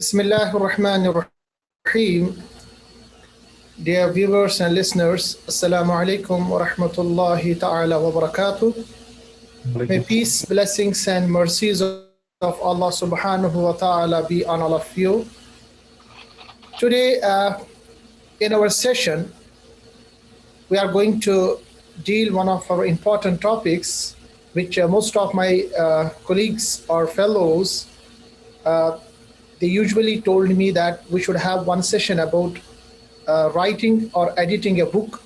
Bismillahir Rahmanir Rahim. Dear viewers and listeners, Assalamu alaikum wa rahmatullahi ta'ala wa barakatuh. May peace, blessings, and mercies of Allah subhanahu wa ta'ala be on all of you. Today, in our session, we are going to deal one of our important topics, which most of my colleagues or fellows they usually told me that we should have one session about writing or editing a book.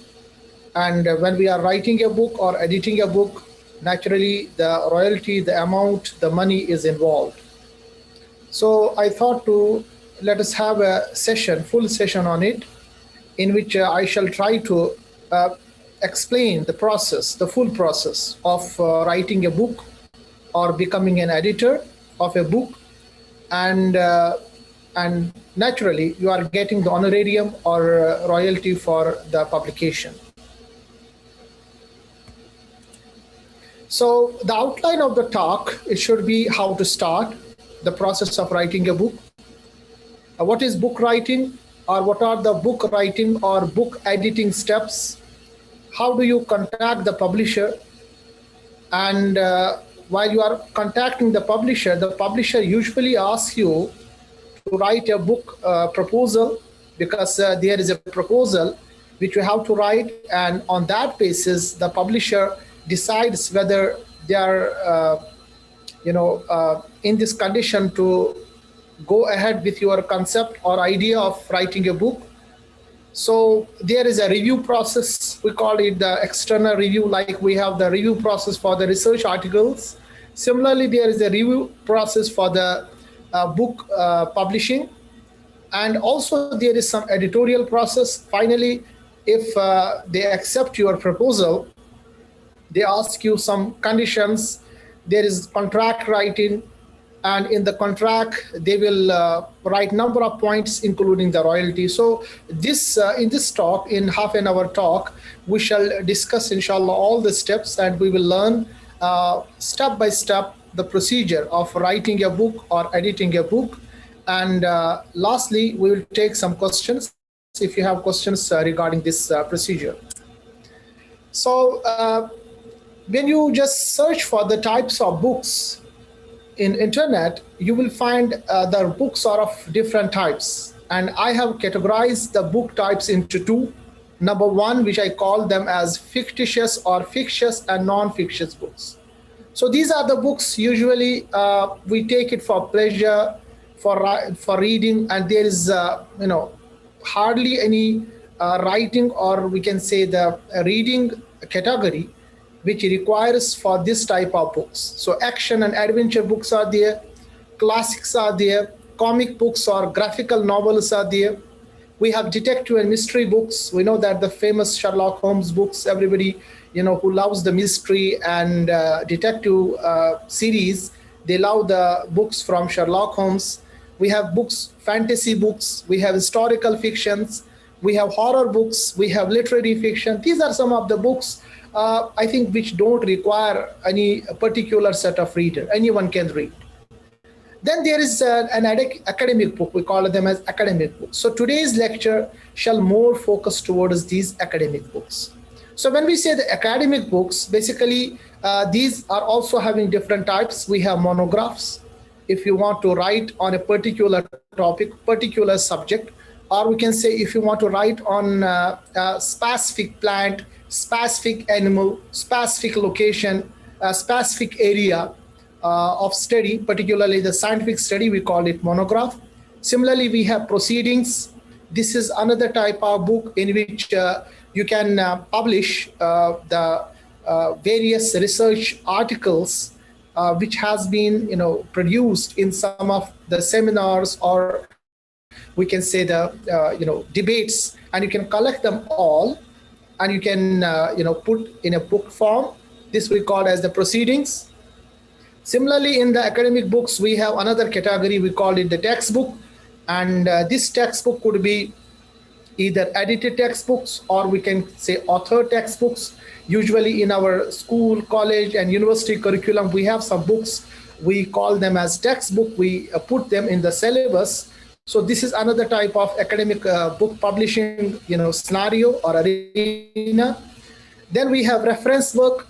And when we are writing a book or editing a book, naturally the royalty, the amount, the money is involved. So I thought to let us have a session, full session on it, in which I shall try to explain the process, the full process of writing a book or becoming an editor of a book. And naturally you are getting the honorarium or royalty for the publication. So the outline of the talk, it should be how to start the process of writing a book. What is book writing, or what are the book writing or book editing steps? How do you contact the publisher? And while you are contacting the publisher usually asks you to write a book proposal, because there is a proposal which you have to write, and on that basis the publisher decides whether they are in this condition to go ahead with your concept or idea of writing a book. So there is a review process. We call it the external review, like we have the review process for the research articles. Similarly, there is a review process for the book publishing. And also there is some editorial process. Finally, if they accept your proposal, they ask you some conditions. There is contract writing. And in the contract, they will write number of points, including the royalty. So this in this talk, in half an hour talk, we shall discuss, inshallah, all the steps, and we will learn step by step the procedure of writing a book or editing a book. And lastly, we will take some questions if you have questions regarding this procedure. So when you just search for the types of books in internet, you will find the books are of different types, and I have categorized the book types into two. Number one, which I call them as fictitious or fictitious and non-fictitious books. So these are the books usually we take it for pleasure, for reading, and there is hardly any writing, or we can say the reading category which requires for this type of books. So action and adventure books are there, classics are there, comic books or graphical novels are there. We have detective and mystery books. We know that the famous Sherlock Holmes books, everybody who loves the mystery and detective series, they love the books from Sherlock Holmes. We have books, fantasy books, we have historical fictions, we have horror books, we have literary fiction. These are some of the books I think which don't require any particular set of reader. Anyone can read. Then there is an academic book. We call them as academic books. So today's lecture shall more focus towards these academic books. So when we say the academic books, basically these are also having different types. We have monographs. If you want to write on a particular topic, particular subject, or we can say if you want to write on a specific plant, specific animal, specific location, a specific area of study, particularly the scientific study, we call it monograph. Similarly, we have proceedings. This is another type of book in which you can publish the various research articles which has been produced in some of the seminars, or we can say the debates, and you can collect them all and you can put in a book form. This we call as the proceedings. Similarly, in the academic books, we have another category, we call it the textbook. And this textbook could be either edited textbooks, or we can say author textbooks. Usually in our school, college, and university curriculum, we have some books. We call them as textbook. We put them in the syllabus So this is another type of academic book publishing, scenario or arena. Then we have reference work.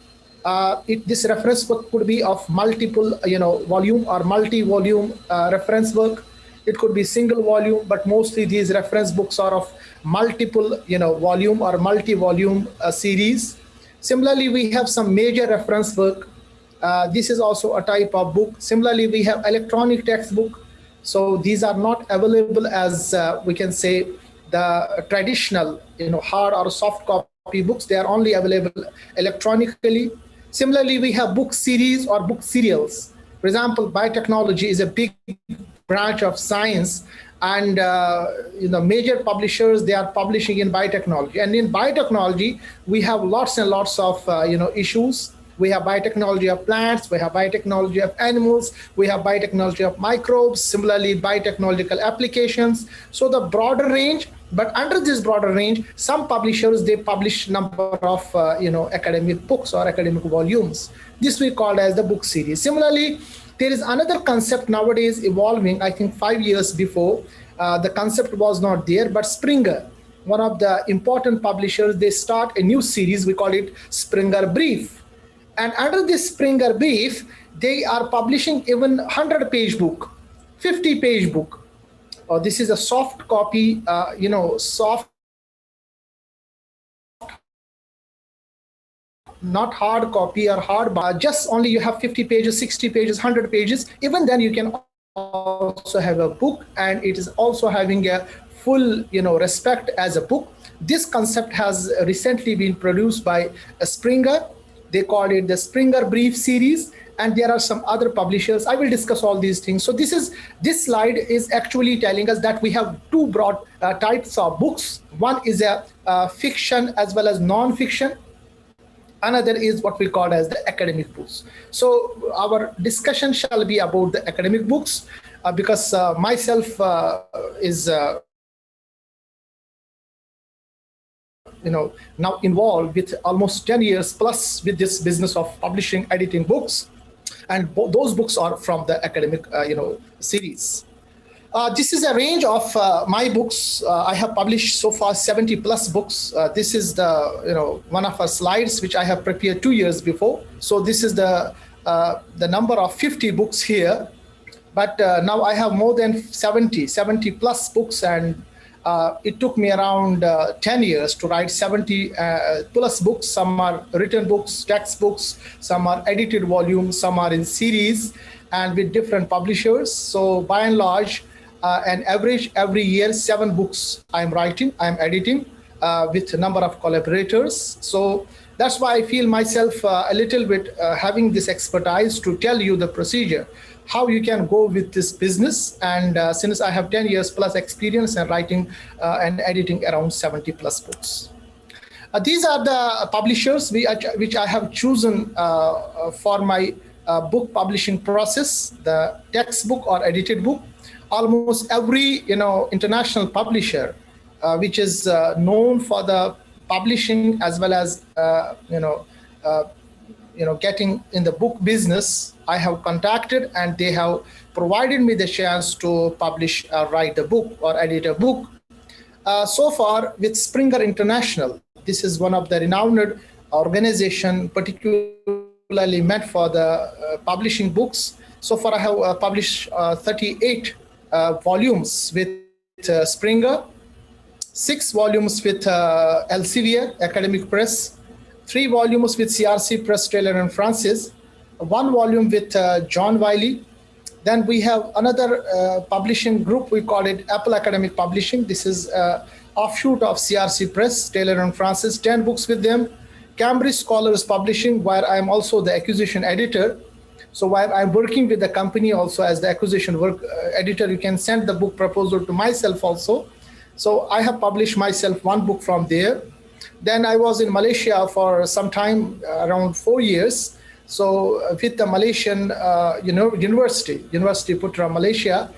This reference work could be of multiple, volume or multi-volume reference work. It could be single volume, but mostly these reference books are of multiple, volume or multi-volume series. Similarly, we have some major reference work. This is also a type of book. Similarly, we have electronic textbook. So these are not available as we can say the traditional, hard or soft copy books. They are only available electronically. Similarly, we have book series or book serials. For example, biotechnology is a big branch of science, and major publishers, they are publishing in biotechnology. And in biotechnology, we have lots and lots of issues. We have biotechnology of plants, we have biotechnology of animals, we have biotechnology of microbes, similarly biotechnological applications. So the broader range, but under this broader range, some publishers, they publish number of academic books or academic volumes. This we call as the book series. Similarly, there is another concept nowadays evolving. I think 5 years before, the concept was not there, but Springer, one of the important publishers, they start a new series. We call it Springer Brief. And under this Springer Brief, they are publishing even 100-page book, 50-page book. This is a soft copy, soft, not hard copy or hard, just only you have 50 pages, 60 pages, 100 pages. Even then you can also have a book, and it is also having a full, respect as a book. This concept has recently been produced by Springer. They called it the Springer Brief series, and there are some other publishers. I will discuss all these things. So this slide is actually telling us that we have two broad types of books. One is a fiction as well as non-fiction. Another is what we call as the academic books. So our discussion shall be about the academic books because myself is now involved with almost 10 years plus with this business of publishing, editing books, and those books are from the academic series. This is a range of my books. I have published so far 70 plus books. This is the one of our slides which I have prepared 2 years before. So this is the number of 50 books here, but now I have more than 70 plus books, and it took me around 10 years to write 70 plus books. Some are written books, textbooks, some are edited volumes, some are in series and with different publishers. So by and large, an average every year, 7 books I'm writing, I'm editing with a number of collaborators. So that's why I feel myself a little bit having this expertise to tell you the procedure, how you can go with this business. And since I have 10 years plus experience in writing and editing around 70 plus books. These are the publishers which I have chosen for my book publishing process, the textbook or edited book. Almost every international publisher which is known for the publishing as well as getting in the book business, I have contacted, and they have provided me the chance to publish, write a book or edit a book. So far with Springer International, this is one of the renowned organization, particularly meant for the publishing books. So far I have published 38 volumes with Springer, 6 volumes with Elsevier Academic Press, 3 volumes with CRC Press, Taylor and Francis, 1 volume with John Wiley. Then we have another publishing group, we call it Apple Academic Publishing. This is offshoot of CRC Press, Taylor and Francis, 10 books with them. Cambridge Scholars Publishing, where I'm also the acquisition editor. So while I'm working with the company also as the acquisition editor, you can send the book proposal to myself also. So I have published myself 1 book from there. Then I was in Malaysia for some time, around 4 years. So with the Malaysian University Putra Malaysia,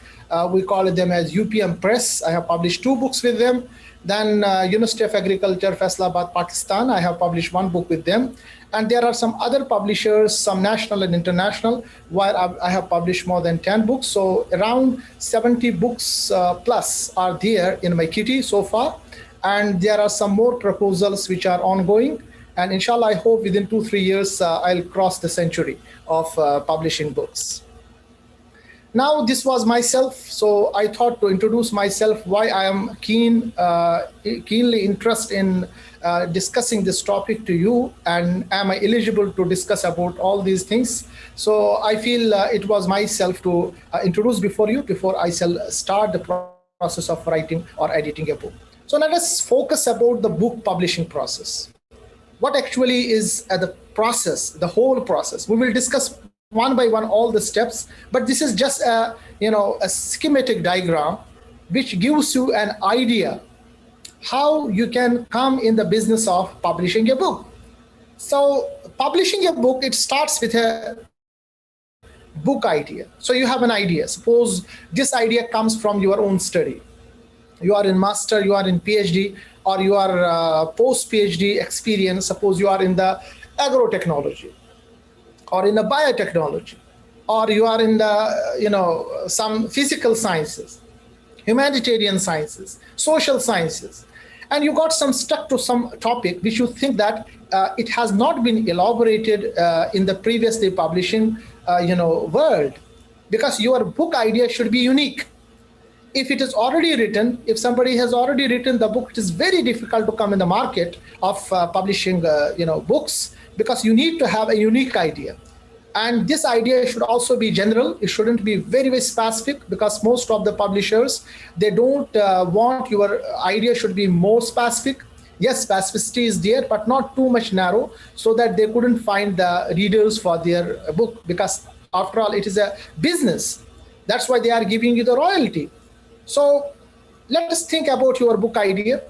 we call them as UPM Press. I have published 2 books with them. Then University of Agriculture, Faisalabad, Pakistan, I have published one book with them. And there are some other publishers, some national and international, where I have published more than 10 books. So around 70 books plus are there in my kitty so far. And there are some more proposals which are ongoing. And inshallah, I hope within 2-3 years, I'll cross the century of publishing books. Now, this was myself. So I thought to introduce myself, why I am keenly interested in discussing this topic to you, and am I eligible to discuss about all these things. So I feel it was myself to introduce before you, before I shall start the process of writing or editing a book. So let us focus about the book publishing process. What actually is the process, the whole process. We will discuss one by one all the steps, but this is just a schematic diagram which gives you an idea how you can come in the business of publishing a book. So publishing a book, it starts with a book idea. So you have an idea. Suppose this idea comes from your own study. You are in master, you are in PhD, or you are post PhD experience. Suppose you are in the agrotechnology, or in the biotechnology, or you are in the some physical sciences, humanitarian sciences, social sciences, and you got some stuck to some topic which you think that it has not been elaborated in the previously publishing world, because your book idea should be unique. If it is already written, if somebody has already written the book, it is very difficult to come in the market of publishing books, because you need to have a unique idea. And this idea should also be general. It shouldn't be very, very specific, because most of the publishers, they don't want your idea should be more specific. Yes, specificity is there, but not too much narrow, so that they couldn't find the readers for their book, because after all, it is a business. That's why they are giving you the royalty. So let us think about your book idea,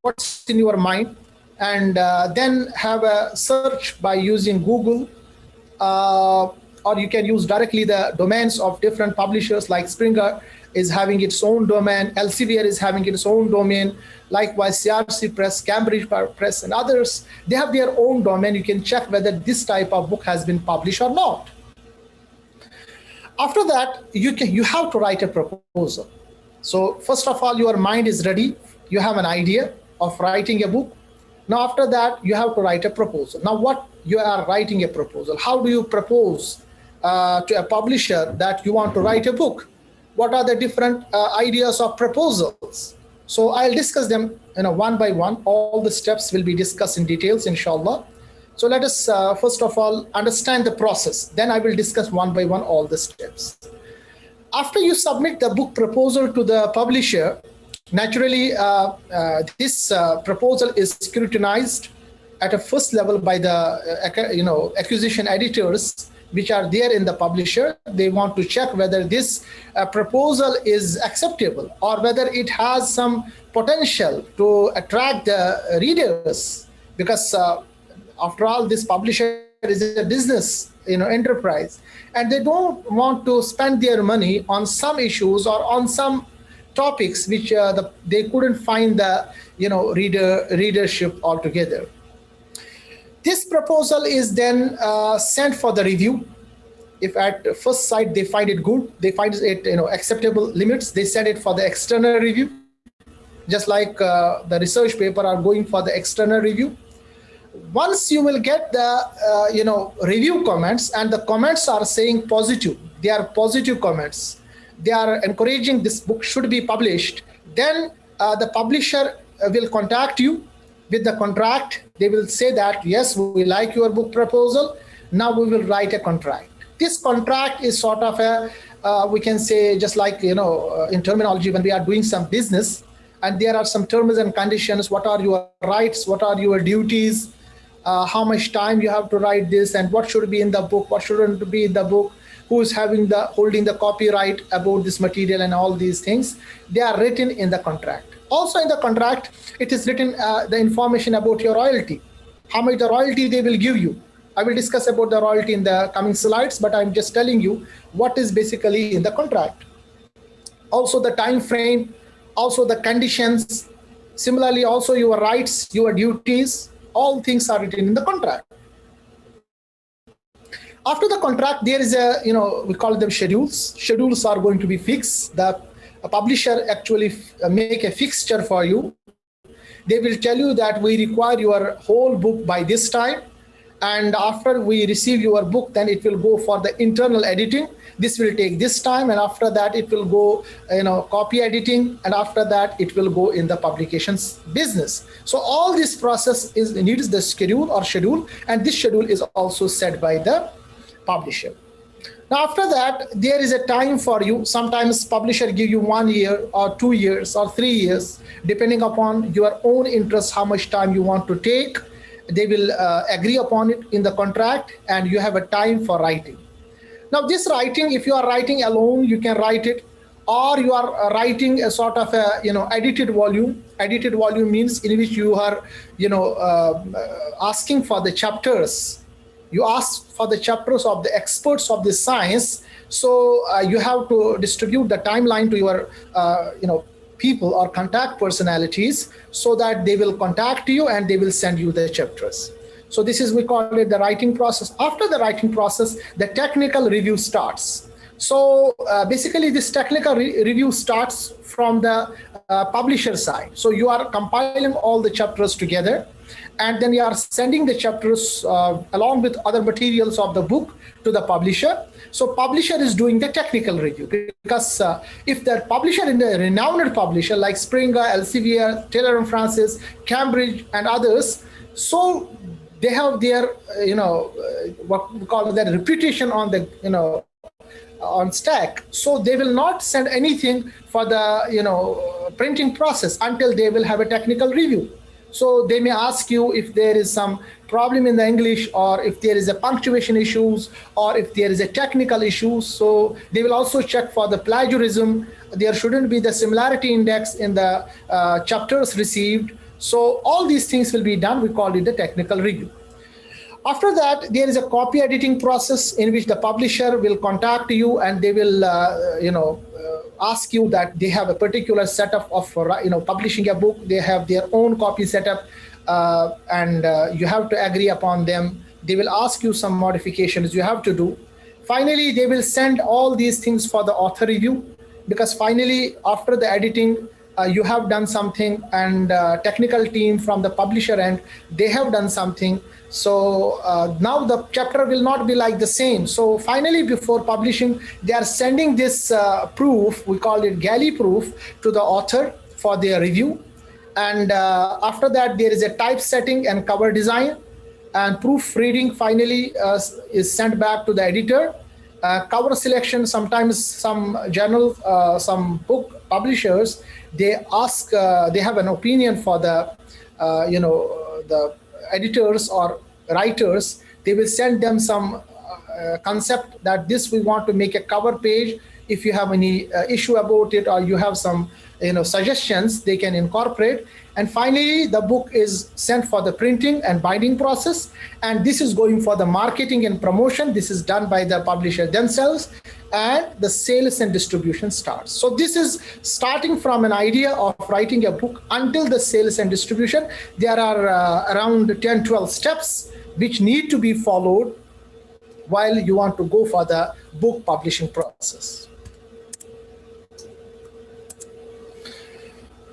what's in your mind, and then have a search by using Google, or you can use directly the domains of different publishers, like Springer is having its own domain, Elsevier is having its own domain, likewise CRC Press, Cambridge Press, and others, they have their own domain. You can check whether this type of book has been published or not. After that, you have to write a proposal. So first of all, your mind is ready. You have an idea of writing a book. Now, after that, you have to write a proposal. Now, what you are writing a proposal? How do you propose to a publisher that you want to write a book? What are the different ideas of proposals? So I'll discuss them one by one. All the steps will be discussed in details, inshallah. So let us first of all understand the process. Then I will discuss one by one all the steps. After you submit the book proposal to the publisher, naturally, this proposal is scrutinized at a first level by the acquisition editors, which are there in the publisher. They want to check whether this proposal is acceptable, or whether it has some potential to attract the readers, because after all, this publisher is a business enterprise, and they don't want to spend their money on some issues or on some topics which they couldn't find the readership altogether. This proposal is then sent for the review. If at first sight they find it good, they find it acceptable limits, they send it for the external review, just like the research paper are going for the external review. Once you will get the review comments, and the comments are saying positive, they are positive comments, they are encouraging this book should be published, then the publisher will contact you with the contract. They will say that, yes, we like your book proposal, now we will write a contract. This contract is sort of a we can say, just like in terminology, when we are doing some business, and there are some terms and conditions, what are your rights, what are your duties, how much time you have to write this, and what should be in the book, what shouldn't be in the book, who is holding the copyright about this material, and all these things, they are written in the contract. Also in the contract, it is written the information about your royalty, how much the royalty they will give you. I will discuss about the royalty in the coming slides, but I'm just telling you what is basically in the contract. Also the time frame, also the conditions, Similarly, also your rights, your duties, all things are written in the contract. After the contract, there is a, we call them schedules. Schedules are going to be fixed. The publisher actually make a fixture for you. They will tell you that we require your whole book by this time. And after we receive your book, then it will go for the internal editing. This will take this time, and after that it will go, copy editing, and after that it will go in the publications business. So all this process needs the schedule, and this schedule is also set by the publisher. Now after that, there is a time for you. Sometimes publisher give you 1 year or 2 years or 3 years, depending upon your own interest, how much time you want to take. They will agree upon it in the contract, and you have a time for writing. Now this writing, if you are writing alone, you can write it, or you are writing a sort of a edited volume. Edited volume means in which you are asking for the chapters. You ask for the chapters of the experts of the science. So you have to distribute the timeline to your people or contact personalities, so that they will contact you and they will send you the chapters. So this is, we call it the writing process. After the writing process, the technical review starts. So basically this technical review starts from the publisher side. So you are compiling all the chapters together, and then you are sending the chapters along with other materials of the book to the publisher. So publisher is doing the technical review, because if the publisher in the renowned publisher like Springer, Elsevier, Taylor and Francis, Cambridge, and others, so they have their what we call that reputation on the on stack. So they will not send anything for the printing process until they will have a technical review. So they may ask you if there is some problem in the English, or if there is a punctuation issues, or if there is a technical issue. So they will also check for the plagiarism. There shouldn't be the similarity index in the chapters received. So all these things will be done. We call it the technical review. After that, there is a copy editing process in which the publisher will contact you, and they will ask you that they have a particular setup of publishing a book. They have their own copy setup, and you have to agree upon them. They will ask you some modifications you have to do. Finally, they will send all these things for the author review, because finally after the editing, you have done something, and technical team from the publisher end, they have done something. So now the chapter will not be like the same. So finally, before publishing, they are sending this proof, we call it galley proof, to the author for their review. And after that, there is a typesetting and cover design, and proofreading finally is sent back to the editor. Cover selection, sometimes some journal, some book publishers, they ask, they have an opinion for the, the editors or writers. They will send them some concept that this we want to make a cover page. If you have any issue about it, or you have some suggestions, they can incorporate. And finally, the book is sent for the printing and binding process, and this is going for the marketing and promotion. This is done by the publisher themselves, and the sales and distribution starts. So this is starting from an idea of writing a book until the sales and distribution. There are around 10-12 steps which need to be followed while you want to go for the book publishing process.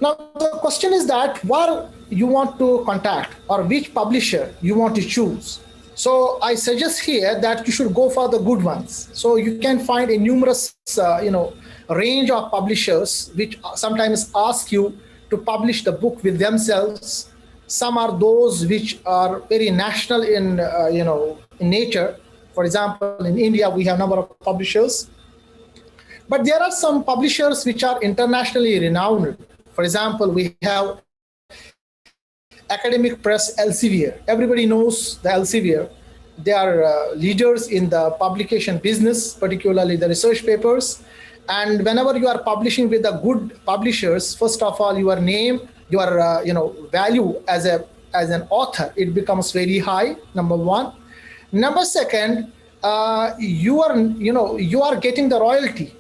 Now, the question is that where you want to contact, or which publisher you want to choose. So I suggest here that you should go for the good ones. So you can find a numerous, range of publishers which sometimes ask you to publish the book with themselves. Some are those which are very national in, in nature. For example, in India, we have a number of publishers. But there are some publishers which are internationally renowned. For example, we have academic press Elsevier. Everybody knows the Elsevier. They are leaders in the publication business, particularly the research papers. And whenever you are publishing with the good publishers, first of all, your name, your value as an author, it becomes very high. Number one. Number second, you are getting the royalty.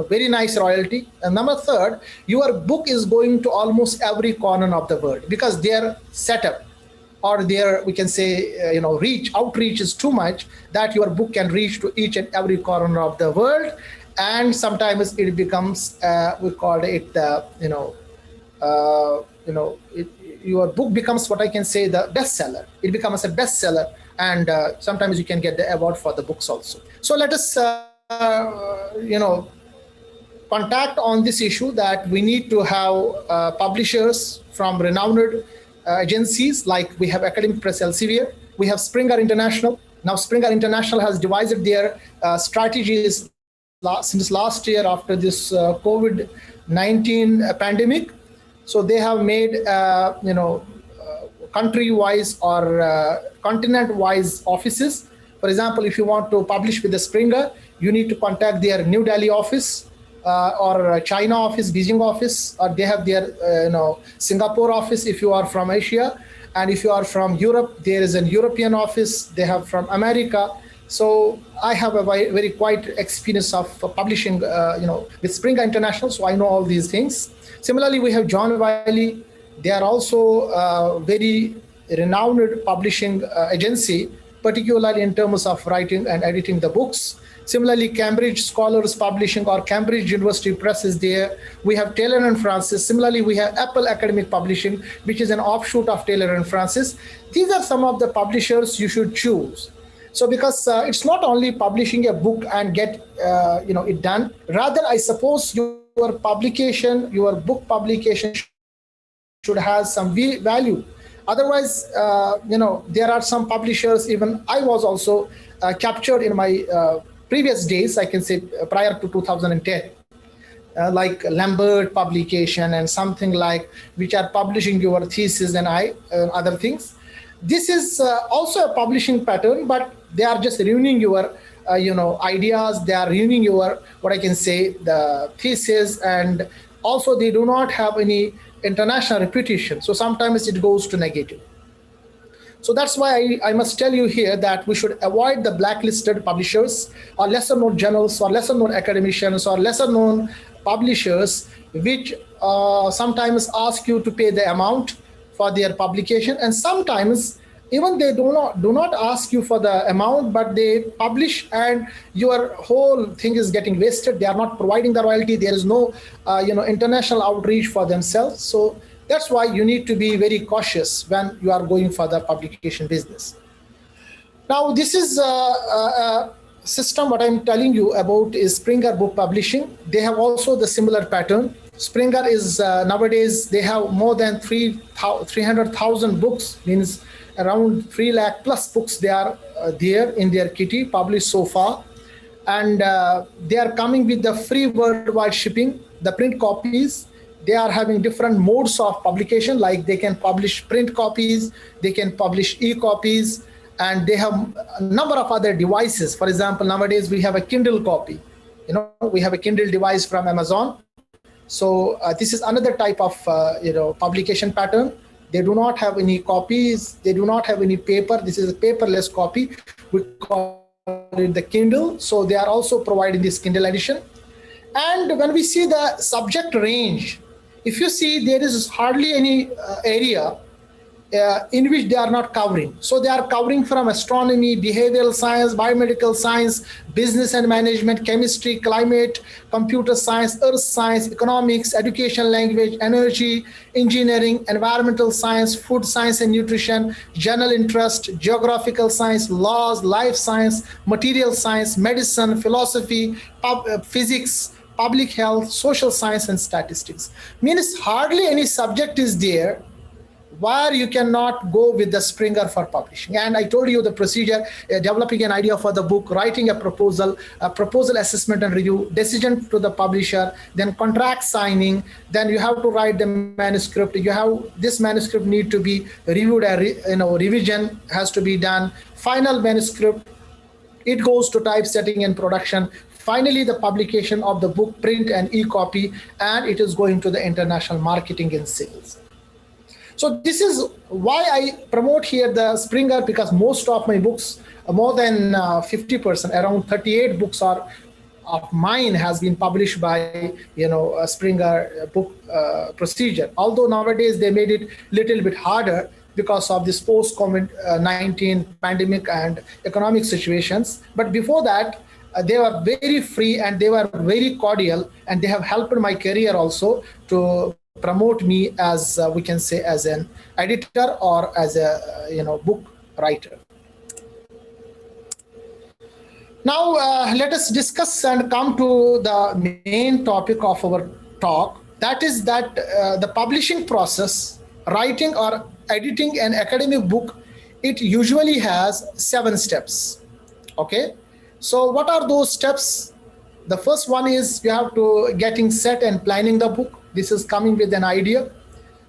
very nice royalty. And number third, your book is going to almost every corner of the world because their setup or their, we can say, outreach is too much that your book can reach to each and every corner of the world. And sometimes it becomes, we call it the, your book becomes what I can say the bestseller. It becomes a bestseller, and sometimes you can get the award for the books also. So let us, contact on this issue that we need to have publishers from renowned agencies, like we have Academic Press Elsevier, we have Springer International. Now Springer International has devised their strategies since last year after this COVID-19 pandemic. So they have made, country-wise or continent-wise offices. For example, if you want to publish with the Springer, you need to contact their New Delhi office or China office, Beijing office, or they have their, Singapore office if you are from Asia. And if you are from Europe, there is an European office. They have from America. So I have a very quite experience of publishing, with Springer International. So I know all these things. Similarly, we have John Wiley. They are also very renowned publishing agency, particularly in terms of writing and editing the books. Similarly, Cambridge Scholars Publishing or Cambridge University Press is there. We have Taylor and Francis. Similarly, we have Apple Academic Publishing, which is an offshoot of Taylor and Francis. These are some of the publishers you should choose. So because it's not only publishing a book and get it done. Rather, I suppose your publication, your book publication should have some value. Otherwise, there are some publishers, even I was also captured in my previous days, I can say prior to 2010, like Lambert Publication and something like, which are publishing your thesis and other things. This is also a publishing pattern, but they are just ruining your ideas. They are ruining your, what I can say, the thesis, and also they do not have any international reputation. So sometimes it goes to negative. So that's why I must tell you here that we should avoid the blacklisted publishers or lesser known journals or lesser known academicians or lesser known publishers, which sometimes ask you to pay the amount for their publication. And sometimes even they do not ask you for the amount, but they publish and your whole thing is getting wasted. They are not providing the royalty. There is no international outreach for themselves. So that's why you need to be very cautious when you are going for the publication business. Now, this is a system. What I'm telling you about is Springer Book Publishing. They have also the similar pattern. Springer is nowadays, they have more than 300,000 books, means around 3 lakh plus books they are there in their kitty published so far. And they are coming with the free worldwide shipping, the print copies. They are having different modes of publication, like they can publish print copies, they can publish e-copies, and they have a number of other devices. For example, nowadays we have a Kindle copy. We have a Kindle device from Amazon. So this is another type of publication pattern. They do not have any copies. They do not have any paper. This is a paperless copy. We call it the Kindle. So they are also providing this Kindle edition. And when we see the subject range, if you see, there is hardly any area in which they are not covering. So they are covering from astronomy, behavioral science, biomedical science, business and management, chemistry, climate, computer science, earth science, economics, education, language, energy, engineering, environmental science, food science and nutrition, general interest, geographical science, laws, life science, material science, medicine, philosophy, physics, public health, social science, and statistics. Means hardly any subject is there where you cannot go with the Springer for publishing. And I told you the procedure: developing an idea for the book, writing a proposal assessment and review, decision to the publisher, then contract signing, then you have to write the manuscript. You have this manuscript need to be reviewed, revision has to be done, final manuscript, it goes to typesetting and production. Finally, the publication of the book, print and e-copy, and it is going to the international marketing and sales. So this is why I promote here the Springer, because most of my books, more than 50%, around 38 books are of mine has been published by Springer book procedure. Although nowadays they made it little bit harder because of this post COVID-19 pandemic and economic situations. But before that, they were very free and they were very cordial, and they have helped my career also to promote me as we can say as an editor or as a book writer. Now, let us discuss and come to the main topic of our talk. That is that the publishing process, writing or editing an academic book, it usually has 7 steps. Okay. So what are those steps? The first one is you have to getting set and planning the book. This is coming with an idea.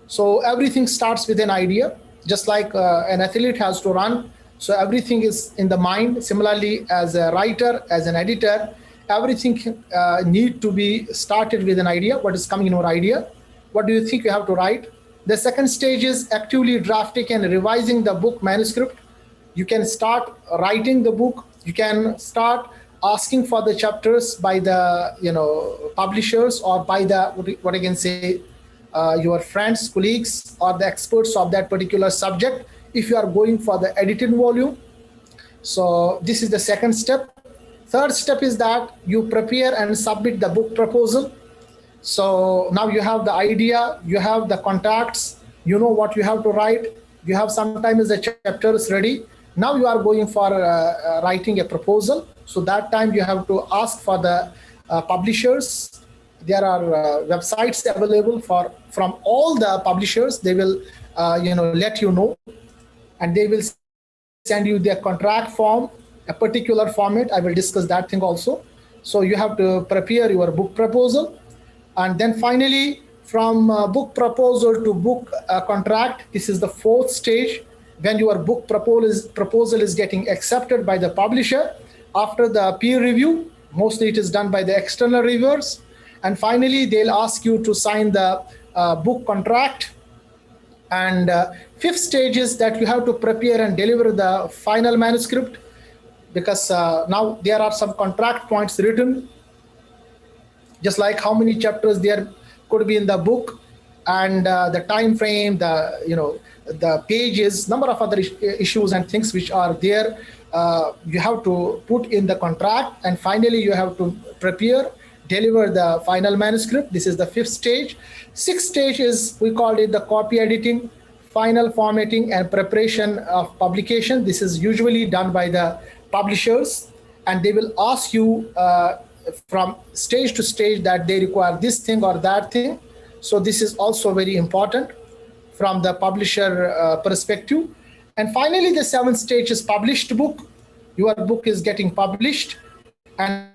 So everything starts with an idea, just like an athlete has to run. So everything is in the mind. Similarly, as a writer, as an editor, everything need to be started with an idea. What is coming in your idea? What do you think you have to write? The second stage is actively drafting and revising the book manuscript. You can start writing the book. You can start asking for the chapters by the publishers or by the what I can say your friends, colleagues, or the experts of that particular subject if you are going for the edited volume. So this is the second step. Third step is that you prepare and submit the book proposal. So now you have the idea, you have the contacts, you know what you have to write, you have sometimes the chapters ready. Now you are going for writing a proposal. So that time you have to ask for the publishers. There are websites available from all the publishers. They will let you know, and they will send you their contract form, a particular format. I will discuss that thing also. So you have to prepare your book proposal, and then finally from book proposal to book contract. This is the fourth stage, when your book proposal is getting accepted by the publisher after the peer review. Mostly it is done by the external reviewers. And finally, they'll ask you to sign the book contract. And fifth stage is that you have to prepare and deliver the final manuscript, because now there are some contract points written, just like how many chapters there could be in the book, and the time frame, the pages, number of other issues and things which are there. You have to put in the contract, and finally you have to prepare, deliver the final manuscript. This is the fifth stage. Sixth stage is, we called it the copy editing, final formatting, and preparation of publication. This is usually done by the publishers, and they will ask you from stage to stage that they require this thing or that thing. So this is also very important from the publisher perspective. And finally, the seventh stage is published book. Your book is getting published, and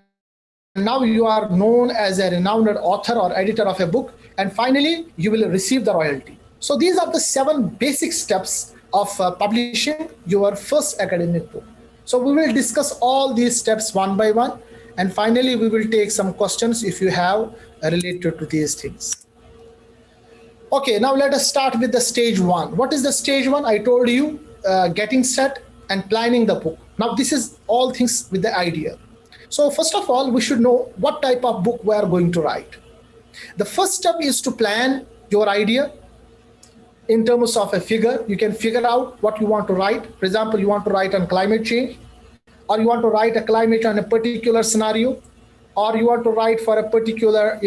now you are known as a renowned author or editor of a book. And finally, you will receive the royalty. So these are the 7 basic steps of publishing your first academic book. So we will discuss all these steps one by one. And finally, we will take some questions if you have related to these things. Okay, now let us start with the stage 1. What is the stage 1? I told you, getting set and planning the book. Now this is all things with the idea. So first of all, we should know what type of book we are going to write. The first step is to plan your idea in terms of a figure. You can figure out what you want to write. For example, you want to write on climate change, or you want to write a climate on a particular scenario, or you want to write for a particular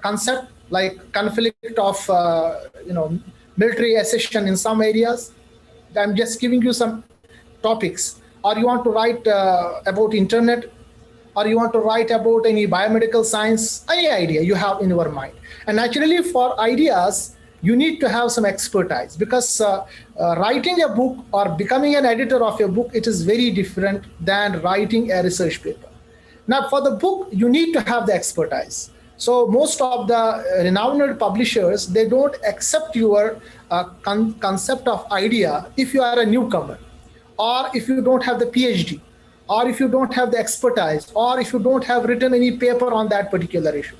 concept like conflict of military accession in some areas. I'm just giving you some topics. Or you want to write about internet, or you want to write about any biomedical science, any idea you have in your mind. And naturally, for ideas, you need to have some expertise, because writing a book or becoming an editor of a book, it is very different than writing a research paper. Now, for the book, you need to have the expertise. So most of the renowned publishers, they don't accept your concept of idea if you are a newcomer, or if you don't have the PhD, or if you don't have the expertise, or if you don't have written any paper on that particular issue.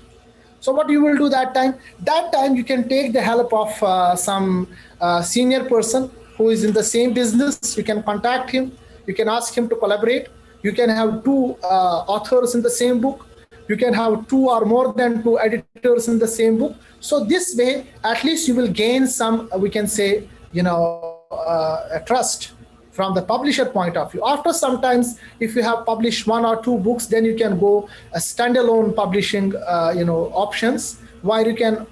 So what you will do that time? That time you can take the help of some senior person who is in the same business. You can contact him. You can ask him to collaborate. You can have two authors in the same book. You can have two or more than two editors in the same book. So this way, at least you will gain some, we can say, a trust from the publisher point of view. After sometimes, if you have published one or two books, then you can go a standalone publishing, options where you can,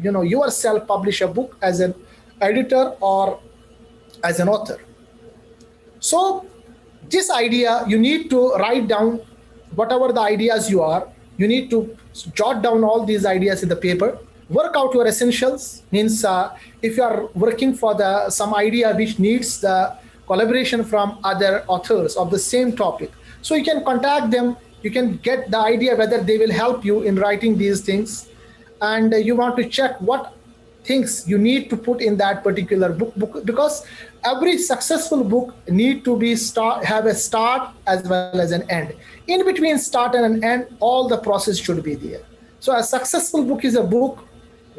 yourself publish a book as an editor or as an author. So this idea, you need to write down whatever the ideas you need to jot down all these ideas in the paper. Work out your essentials, means if you are working for some idea which needs the collaboration from other authors of the same topic. So you can contact them, you can get the idea whether they will help you in writing these things. And you want to check what things you need to put in that particular book, because every successful book need to be have a start as well as an end. In between start and an end, all the process should be there. So a successful book is a book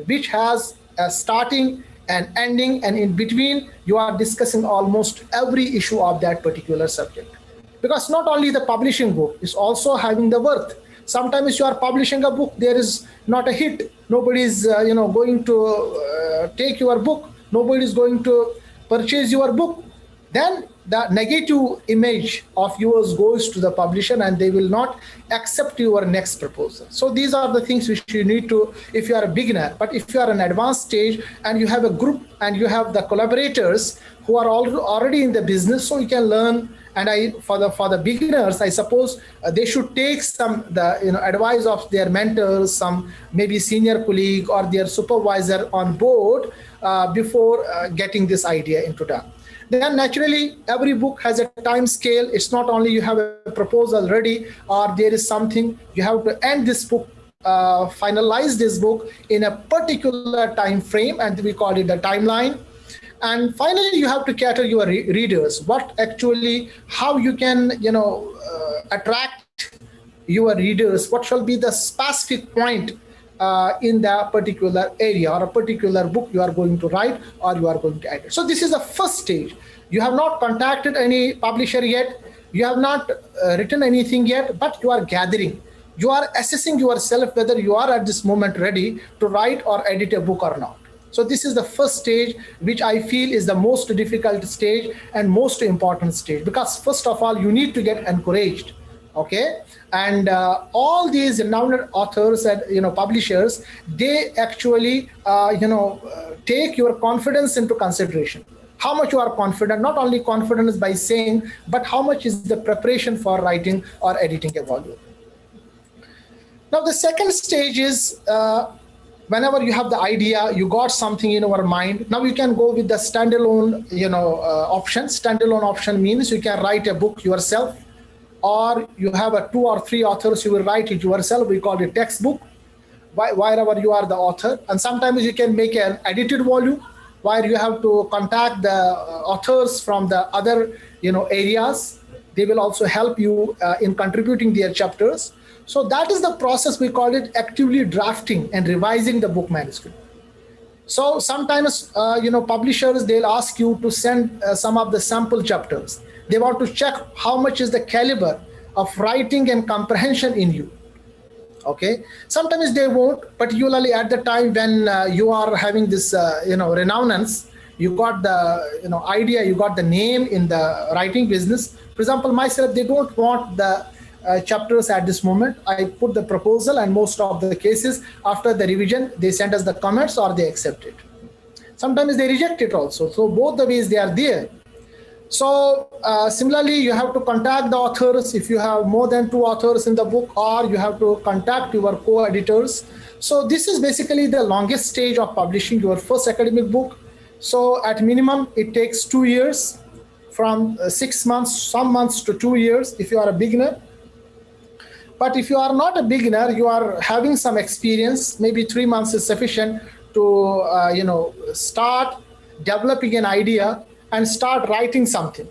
which has a starting and ending, and in between you are discussing almost every issue of that particular subject. Because not only the publishing book is also having the worth. Sometimes you are publishing a book, there is not a hit. Nobody is going to take your book. Nobody is going to purchase your book. Then the negative image of yours goes to the publisher and they will not accept your next proposal. So these are the things which you need to, if you are a beginner. But if you are an advanced stage and you have a group and you have the collaborators who are already in the business, so you can learn. And for the beginners, I suppose they should take some advice of their mentors, some maybe senior colleague or their supervisor on board before getting this idea into that. Then naturally, every book has a time scale. It's not only you have a proposal ready or there is something, you have to end this book, finalize this book in a particular time frame, and we call it the timeline. And finally, you have to cater your readers. How you can, attract your readers. What shall be the specific point in the particular area or a particular book you are going to write or you are going to edit. So this is the first stage. You have not contacted any publisher yet. You have not written anything yet, but you are gathering. You are assessing yourself whether you are at this moment ready to write or edit a book or not. So this is the first stage, which I feel is the most difficult stage and most important stage, because first of all, you need to get encouraged. Okay, and all these renowned authors and publishers, they actually take your confidence into consideration. How much you are confident, not only confidence by saying, but how much is the preparation for writing or editing a volume. Now the second stage is whenever you have the idea, you got something in your mind. Now you can go with the standalone option. Standalone option means you can write a book yourself, or you have 2 or 3 authors, you will write it yourself. We call it textbook, wherever you are the author. And sometimes you can make an edited volume where you have to contact the authors from the other areas. They will also help you in contributing their chapters. So that is the process. We call it actively drafting and revising the book manuscript. So sometimes publishers, they'll ask you to send some of the sample chapters. They want to check how much is the caliber of writing and comprehension in you. Okay. Sometimes they won't, particularly at the time when you are having this, renownance. You got the idea, you got the name in the writing business. For example, myself, they don't want the chapters at this moment. I put the proposal, and most of the cases after the revision, they send us the comments or they accept it. Sometimes they reject it also. So both the ways they are there. So similarly, you have to contact the authors if you have more than 2 authors in the book, or you have to contact your co-editors. So this is basically the longest stage of publishing your first academic book. So at minimum, it takes 2 years, from 6 months, some months to 2 years if you are a beginner. But if you are not a beginner, you are having some experience, maybe 3 months is sufficient to start developing an idea and start writing something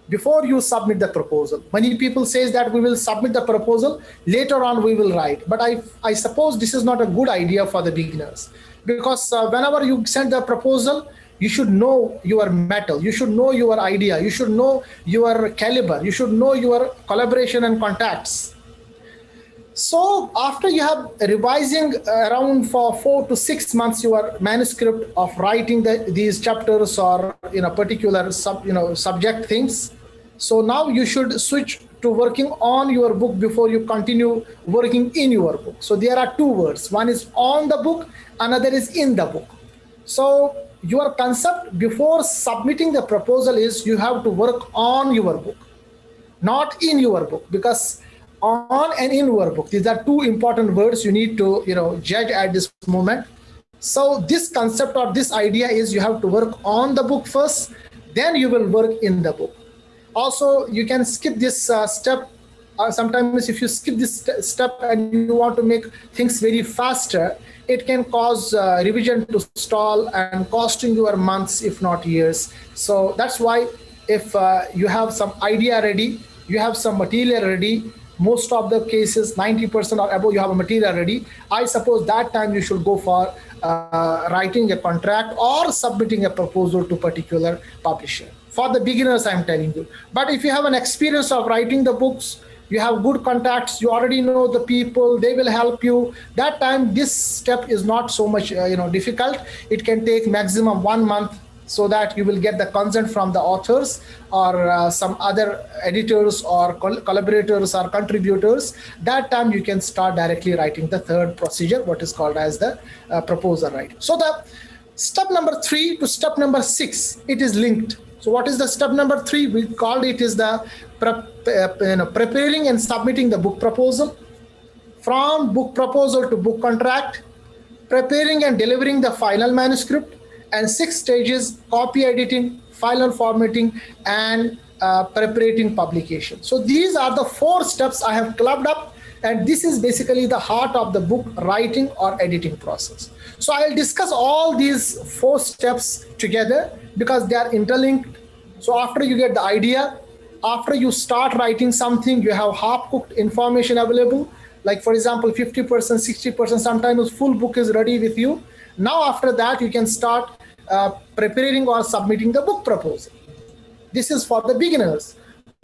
before you submit the proposal. Many people say that we will submit the proposal, later on we will write. But I suppose this is not a good idea for the beginners, because whenever you send the proposal, You should know your metal. You should know your idea. You should know your caliber. You should know your collaboration and contacts. So after you have revising around for 4 to 6 months your manuscript of writing these chapters or particular subject things, so now you should switch to working on your book before you continue working in your book. So there are two words: one is on the book, another is in the book. So your concept before submitting the proposal is you have to work on your book, not in your book, because on and in your book, these are two important words you need to judge at this moment. So this concept or this idea is you have to work on the book first, then you will work in the book. Also, you can skip this step. Sometimes if you skip this step and you want to make things very faster, it can cause revision to stall and costing you months, if not years. So that's why if you have some idea ready, you have some material ready, most of the cases 90% or above you have a material ready, I suppose that time you should go for writing a contract or submitting a proposal to particular publisher. For the beginners, I'm telling you. But if you have an experience of writing the books, you have good contacts, you already know the people, they will help you, that time this step is not so much difficult. It can take maximum 1 month, so that you will get the consent from the authors or some other editors or collaborators or contributors. That time you can start directly writing the third procedure, what is called as the proposal writing. So the step number 3 to step number 6, it is linked. So what is the step number 3? We called it is the preparing and submitting the book proposal. From book proposal to book contract, preparing and delivering the final manuscript, and 6 stages: copy editing, final formatting, and preparing publication. So these are the 4 steps I have clubbed up, and this is basically the heart of the book writing or editing process. So I'll discuss all these 4 steps together because they are interlinked. So after you get the idea, after you start writing something, you have half-cooked information available. Like for example, 50%, 60%, sometimes full book is ready with you. Now after that, you can start preparing or submitting the book proposal. This is for the beginners.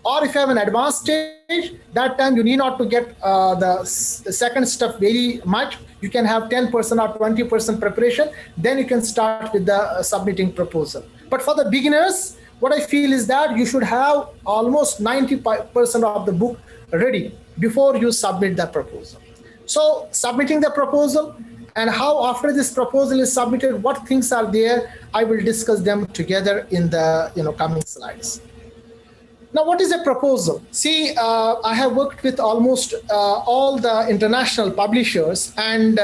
Or if you have an advanced stage, that time you need not to get the second step very much. You can have 10% or 20% preparation. Then you can start with the submitting proposal. But for the beginners, what I feel is that you should have almost 90% of the book ready before you submit the proposal. So submitting the proposal, and how after this proposal is submitted, what things are there, I will discuss them together in the coming slides. Now, what is a proposal? See, I have worked with almost all the international publishers, and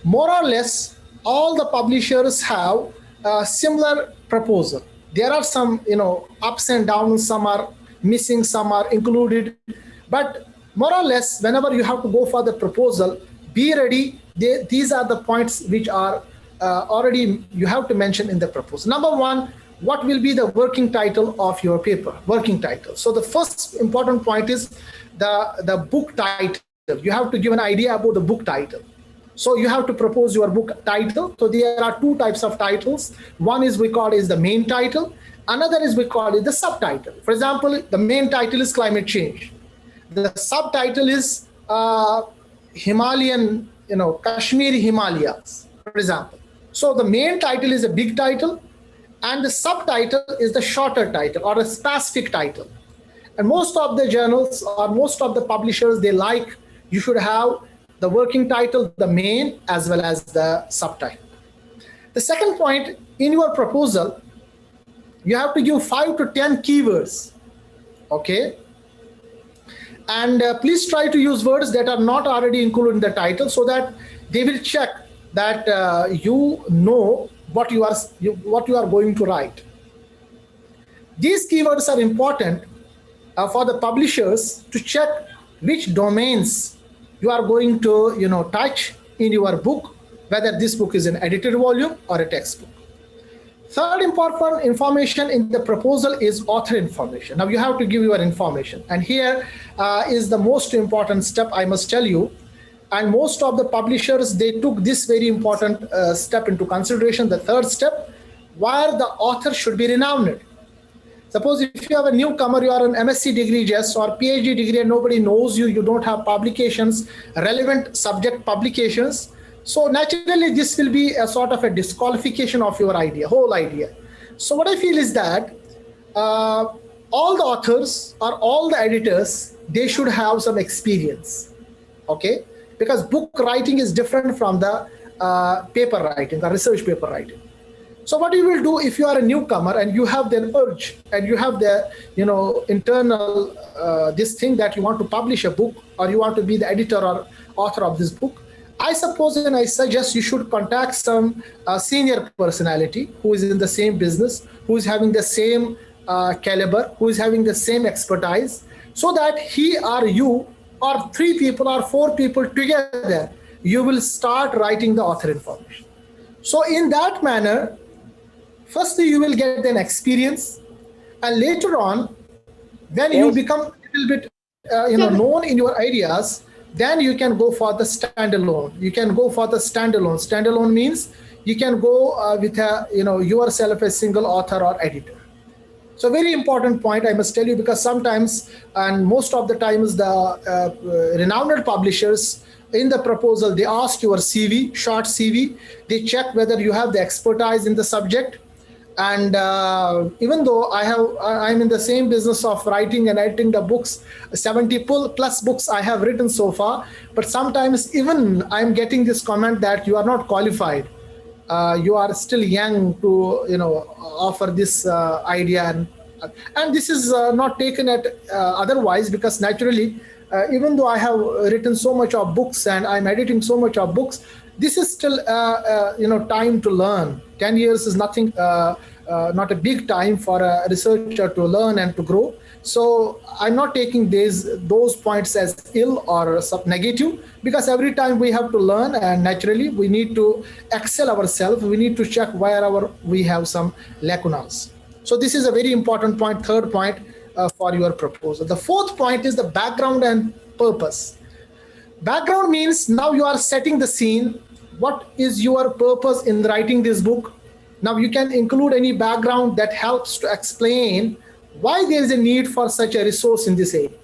more or less all the publishers have a similar proposal. There are some ups and downs, some are missing, some are included, but more or less whenever you have to go for the proposal, be ready. These are the points which are already you have to mention in the proposal. Number 1, what will be the working title of your paper? Working title. So the first important point is the book title. You have to give an idea about the book title. So you have to propose your book title. So there are 2 types of titles. One is we call is the main title. Another is we call it the subtitle. For example, the main title is climate change. The subtitle is Himalayan, Kashmir Himalayas, for example. So the main title is a big title, and the subtitle is the shorter title or a specific title. And most of the journals or most of the publishers, they like you should have the working title, the main, as well as the subtitle. The second point, in your proposal, you have to give 5 to 10 keywords, okay? And please try to use words that are not already included in the title, so that they will check that you know what you are going to write. These keywords are important for the publishers to check which domains you are going to touch in your book, whether this book is an edited volume or a textbook. Third important information in the proposal is author information. Now you have to give your information, and here is the most important step, I must tell you. And most of the publishers, they took this very important step into consideration, the third step. where the author should be renowned. Suppose if you have a newcomer, you are an MSc degree just or PhD degree and nobody knows you, you don't have publications, relevant subject publications. So naturally this will be a sort of a disqualification of your idea, whole idea. So what I feel is that all the authors or all the editors, they should have some experience, okay? Because book writing is different from the paper writing, the research paper writing. So what you will do if you are a newcomer and you have the urge and you have the internal this thing that you want to publish a book or you want to be the editor or author of this book, I suppose and I suggest you should contact some senior personality who is in the same business, who is having the same caliber, who is having the same expertise, so that he or you or 3 people or 4 people together, you will start writing the author information. So in that manner, firstly, you will get an experience, and later on, when you become a little bit known in your ideas, then you can go for the standalone. You can go for the standalone. Standalone means you can go with yourself a single author or editor. So very important point I must tell you, because sometimes and most of the times the renowned publishers in the proposal, they ask your CV, short CV. They check whether you have the expertise in the subject. And even though I'm in the same business of writing and editing the books, 70 plus books I have written so far, but sometimes even I'm getting this comment that you are not qualified. You are still young to offer this idea, and this is not taken at otherwise, because naturally even though I have written so much of books and I'm editing so much of books, this is still time to learn. 10 years is nothing, not a big time for a researcher to learn and to grow. So I'm not taking those points as ill or negative, because every time we have to learn, and naturally we need to excel ourselves. We need to check where we have some lacunas. So this is a very important point, third point for your proposal. The fourth point is the background and purpose. Background means now you are setting the scene. What is your purpose in writing this book? Now you can include any background that helps to explain why there is a need for such a resource in this area.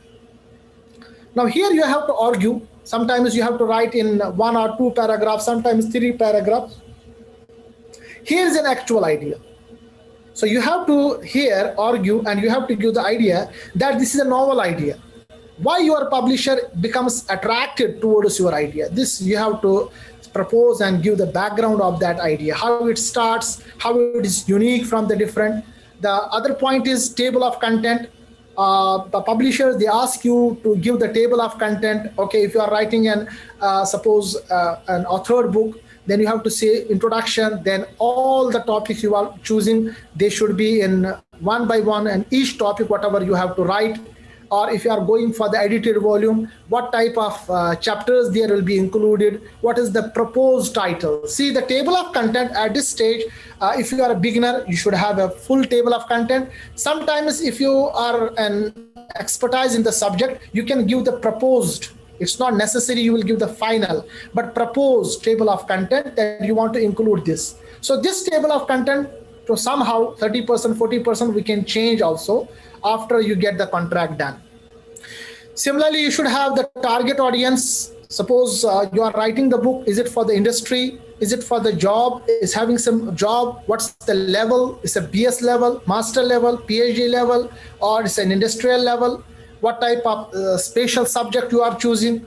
Now here you have to argue. Sometimes you have to write in 1 or 2 paragraphs, sometimes 3 paragraphs. Here is an actual idea. So you have to here argue and you have to give the idea that this is a novel idea. Why your publisher becomes attracted towards your idea. This you have to propose and give the background of that idea, how it starts, how it is unique from the different. The other point is table of content. The publishers, they ask you to give the table of content. Okay, if you are writing suppose an authored book, then you have to say introduction, then all the topics you are choosing, they should be in one by one, and each topic, whatever you have to write. Or if you are going for the edited volume, what type of chapters there will be included, what is the proposed title. See, the table of content at this stage, if you are a beginner, you should have a full table of content. Sometimes if you are an expertise in the subject, you can give the proposed. It's not necessary you will give the final, but proposed table of content that you want to include this. So this table of content, to somehow 30%, 40% we can change also after you get the contract done. Similarly, you should have the target audience. Suppose you are writing the book, is it for the industry? Is it for the job? Is having some job? What's the level? Is a BS level, master level, PhD level, or it's an industrial level? What type of spatial subject you are choosing?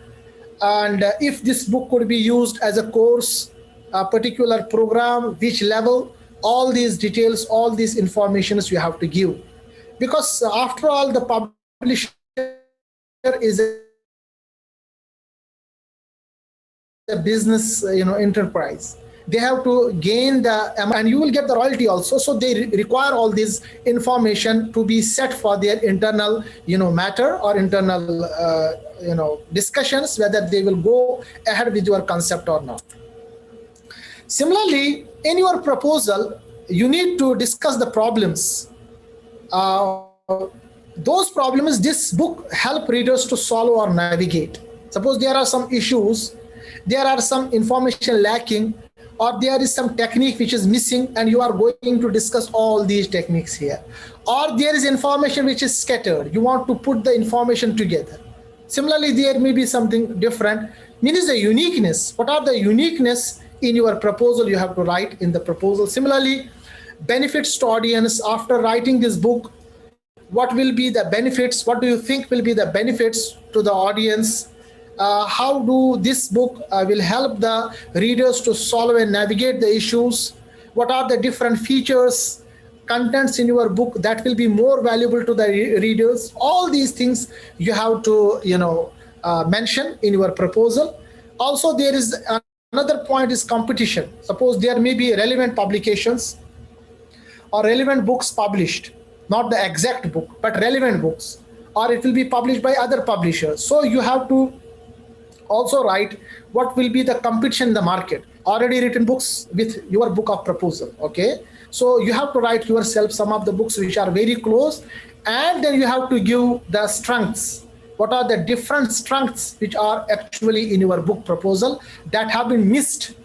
And if this book could be used as a course, a particular program, which level, all these details, all these informations you have to give. Because after all, the publisher is a business enterprise. They have to gain and you will get the royalty also. So they require all this information to be set for their internal matter or internal discussions, whether they will go ahead with your concept or not. Similarly, in your proposal, you need to discuss the problems. Those problems this book help readers to solve or navigate. Suppose there are some issues, there are some information lacking. or there is some technique which is missing and you are going to discuss all these techniques here, or there is information which is scattered, you want to put the information together. Similarly, there may be something different. Means the uniqueness. What are the uniqueness in your proposal? You have to write in the proposal. Similarly, benefits to audience. After writing this book, what will be the benefits? What do you think will be the benefits to the audience? How do this book will help the readers to solve and navigate the issues? What are the different features, contents in your book that will be more valuable to the readers? All these things you have to mention in your proposal. Also, there is another point is competition. Suppose there may be relevant publications or relevant books published, not the exact book but relevant books, or it will be published by other publishers. So you have to also write what will be the competition in the market, already written books with your book of proposal. Okay, so you have to write yourself some of the books which are very close, and then you have to give the strengths. What are the different strengths which are actually in your book proposal that have been missed,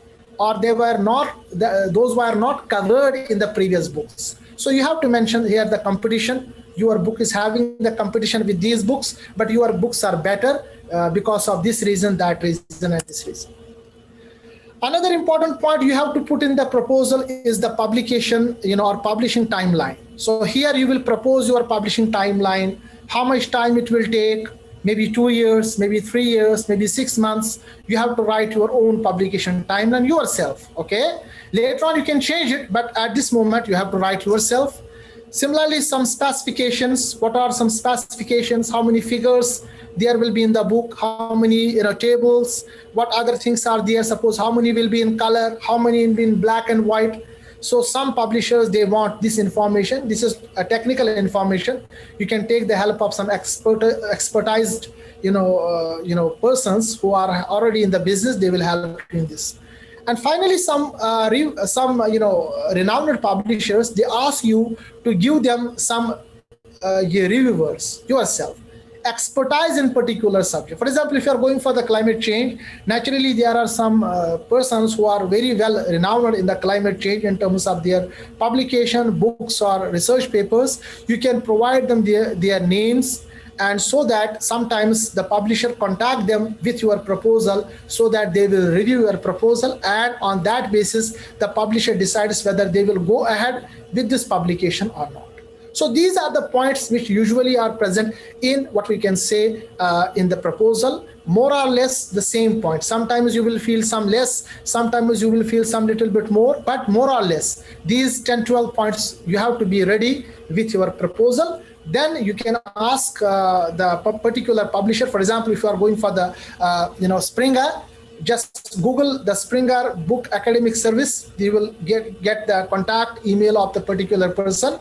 or they were not, those were not covered in the previous books? So you have to mention here the competition. Your book is having the competition with these books, but your books are better because of this reason, that reason, and this reason. Another important point you have to put in the proposal is the publication, or publishing timeline. So here you will propose your publishing timeline, how much time it will take, maybe 2 years, maybe 3 years, maybe 6 months. You have to write your own publication timeline yourself. Okay, later on you can change it, but at this moment you have to write yourself. Similarly, some specifications. What are some specifications? How many figures there will be in the book? How many tables? What other things are there? Suppose how many will be in color? How many will be in black and white? So some publishers, they want this information. This is a technical information. You can take the help of some expertized persons who are already in the business. They will help in this. And finally, some renowned publishers, they ask you to give them some reviewers yourself, expertise in particular subject. For example, if you are going for the climate change, naturally there are some persons who are very well renowned in the climate change in terms of their publication, books or research papers. You can provide them their names, and so that sometimes the publisher contact them with your proposal so that they will review your proposal, and on that basis the publisher decides whether they will go ahead with this publication or not. So these are the points which usually are present in what we can say in the proposal, more or less the same point. Sometimes you will feel some less, sometimes you will feel some little bit more, but more or less these 10-12 points you have to be ready with your proposal. Then you can ask the particular publisher. For example, if you are going for the Springer, just Google the Springer Book Academic Service. You will get the contact email of the particular person,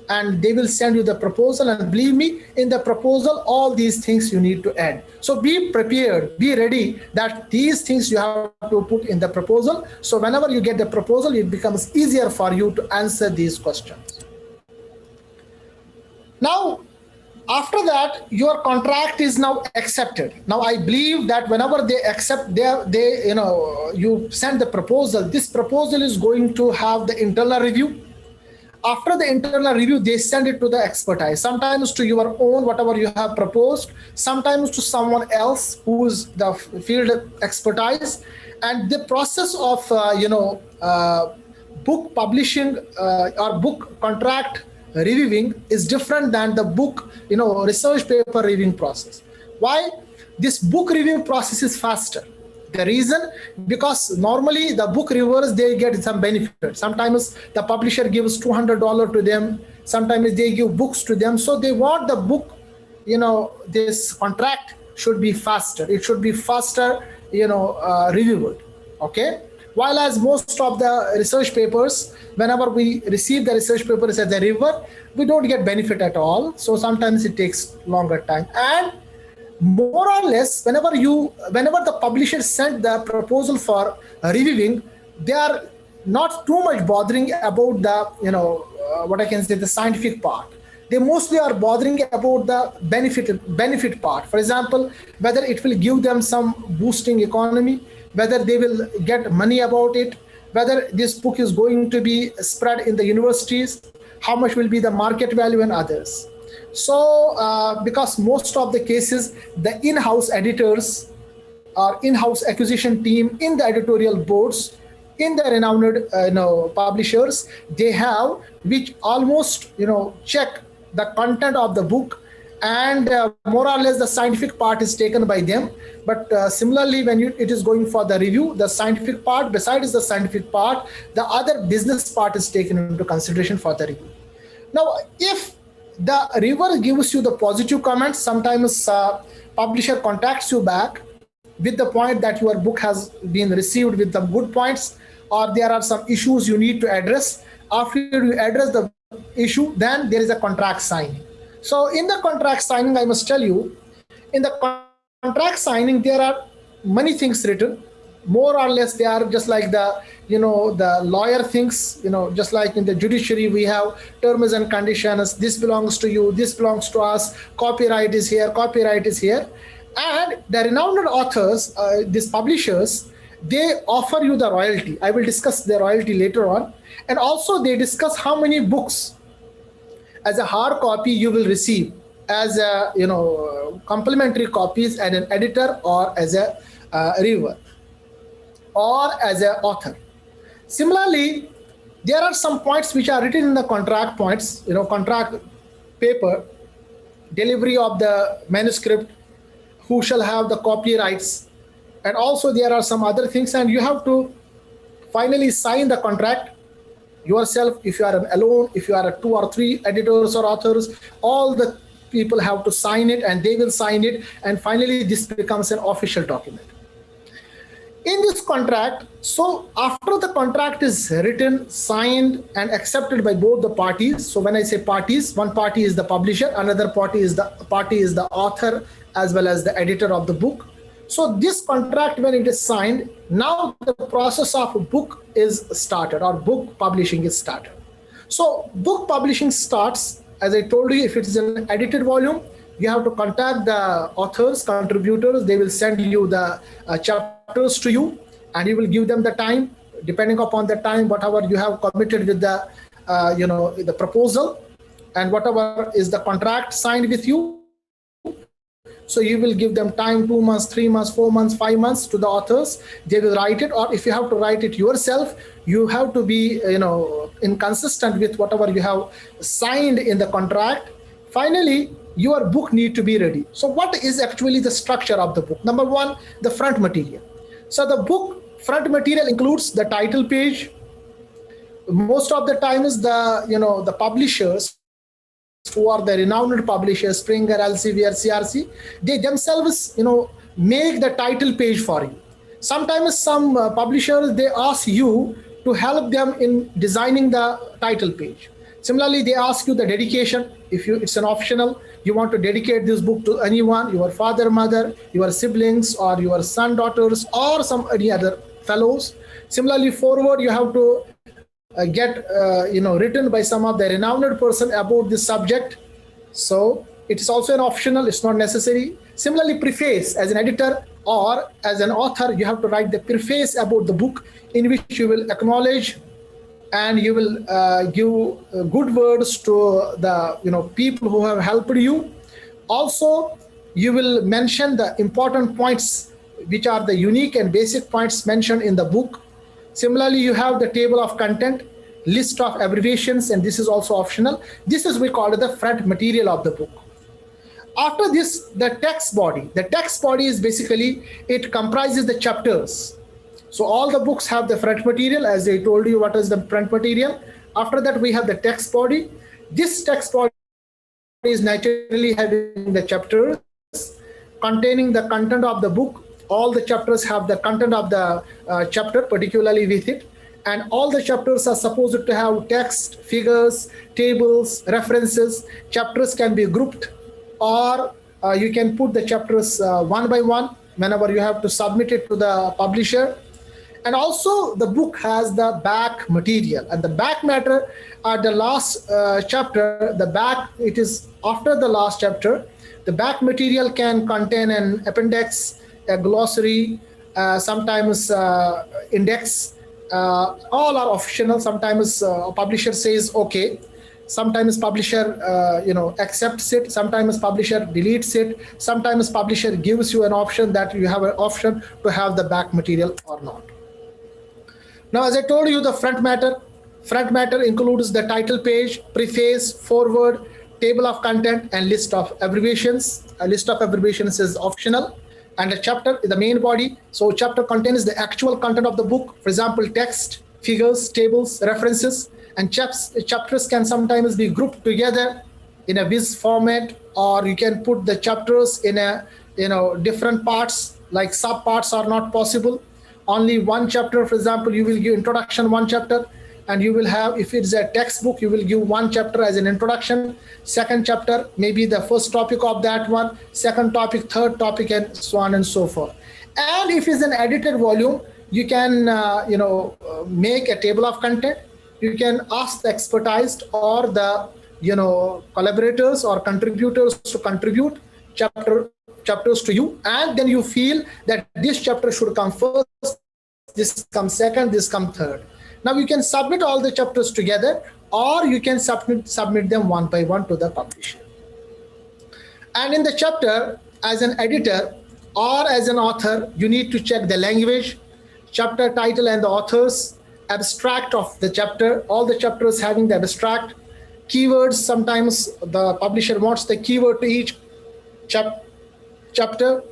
and they will send you the proposal. And believe me, in the proposal, all these things you need to add. So be prepared, be ready that these things you have to put in the proposal. So whenever you get the proposal, it becomes easier for you to answer these questions. Now, after that, your contract is now accepted. Now, I believe that whenever they accept, you send the proposal. This proposal is going to have the internal review. After the internal review, they send it to the expertise. Sometimes to your own, whatever you have proposed. Sometimes to someone else who is the field expertise. And the process of book publishing or book contract reviewing is different than the book research paper reviewing process. Why? This book review process is faster. The reason, because normally the book reviewers, they get some benefit. Sometimes the publisher gives $200 to them, sometimes they give books to them. So they want the book, this contract should be faster. It should be faster reviewed. Okay, while as most of the research papers, whenever we receive the research papers as a reviewer, we don't get benefit at all. So sometimes it takes longer time. And more or less, whenever the publisher sent the proposal for reviewing, they are not too much bothering about the the scientific part. They mostly are bothering about the benefit part. For example, whether it will give them some boosting economy, whether they will get money about it, whether this book is going to be spread in the universities, how much will be the market value and others. So because most of the cases, the in-house editors or in-house acquisition team in the editorial boards, in the renowned publishers, they have, which almost check the content of the book, and more or less the scientific part is taken by them. But similarly, when it is going for the review, the scientific part, besides the scientific part, the other business part is taken into consideration for the review. Now, if the reviewer gives you the positive comments, sometimes publisher contacts you back with the point that your book has been received with the good points, or there are some issues you need to address. After you address the issue, then there is a contract signing. So in the contract signing, I must tell you, in the contract signing, there are many things written. More or less, they are just like the the lawyer things. Just like in the judiciary, we have terms and conditions. This belongs to you. This belongs to us. Copyright is here. Copyright is here. And the renowned authors, these publishers, they offer you the royalty. I will discuss the royalty later on. And also they discuss how many books as a hard copy you will receive as a complimentary copies as an editor or as a reviewer or as an author. Similarly, there are some points which are written in the contract points, contract paper, delivery of the manuscript, who shall have the copyrights, and also there are some other things, and you have to finally sign the contract yourself. If you are alone, if you are 2 or 3 editors or authors, all the people have to sign it, and they will sign it, and finally this becomes an official document. In this contract, so after the contract is written, signed, and accepted by both the parties. So when I say parties, one party is the publisher, another party is the author as well as the editor of the book. So this contract, when it is signed, now the process of book is started, or book publishing is started. So book publishing starts, as I told you, if it is an edited volume, you have to contact the authors, contributors. They will send you the chapters to you, and you will give them the time, depending upon the time, whatever you have committed with the the proposal, and whatever is the contract signed with you. So you will give them time, 2 months, 3 months, 4 months, 5 months to the authors. They will write it, or if you have to write it yourself, you have to be inconsistent with whatever you have signed in the contract. Finally, your book need to be ready. So what is actually the structure of the book? Number one, the front material. So the book front material includes the title page. Most of the time is the publishers who are the renowned publishers, Springer, Elsevier, CRC, they themselves make the title page for you. Sometimes some publishers, they ask you to help them in designing the title page. Similarly, they ask you the dedication. If it's an optional, you want to dedicate this book to anyone, your father, mother, your siblings, or your son, daughters, or any other fellows. Similarly, forward, you have to get written by some of the renowned person about this subject. So it is also an optional, it's not necessary. Similarly, preface, as an editor or as an author, you have to write the preface about the book, in which you will acknowledge and you will give good words to the people who have helped you. Also, you will mention the important points, which are the unique and basic points mentioned in the book. Similarly, you have the table of content, list of abbreviations, and this is also optional. This is we call it the front material of the book. After this, the text body. The text body is basically, it comprises the chapters. So all the books have the front material, as I told you what is the front material. After that, we have the text body. This text body is naturally having the chapters containing the content of the book. All the chapters have the content of the chapter particularly with it, and all the chapters are supposed to have text, figures, tables, references. Chapters can be grouped, or you can put the chapters one by one whenever you have to submit it to the publisher. And also the book has the back material, and the back matter at the last chapter. The back, it is after the last chapter. The back material can contain an appendix, a glossary, sometimes index, All are optional. Sometimes publisher says okay, sometimes publisher accepts it, sometimes publisher deletes it, sometimes publisher gives you an option that you have an option to have the back material or not. Now, as I told you, the front matter includes the title page, preface, foreword, table of content, and list of abbreviations. A list of abbreviations is optional. And a chapter is the main body. So chapter contains the actual content of the book. For example, text, figures, tables, references, and chapters can sometimes be grouped together in a viz format, or you can put the chapters in a different parts, like sub parts are not possible. Only one chapter, for example, you will give introduction, one chapter, and you will have, if it's a textbook, you will give one chapter as an introduction, second chapter maybe the first topic of that one, second topic, third topic, and so on and so forth. And if it's an edited volume, you can make a table of content. You can ask the expertise or the collaborators or contributors to contribute chapters to you, and then you feel that this chapter should come first, this comes second, this comes third. Now you can submit all the chapters together, or you can submit them one by one to the publisher. And in the chapter, as an editor or as an author, you need to check the language, chapter title and the authors, abstract of the chapter, all the chapters having the abstract, keywords. Sometimes the publisher wants the keyword to each chapter.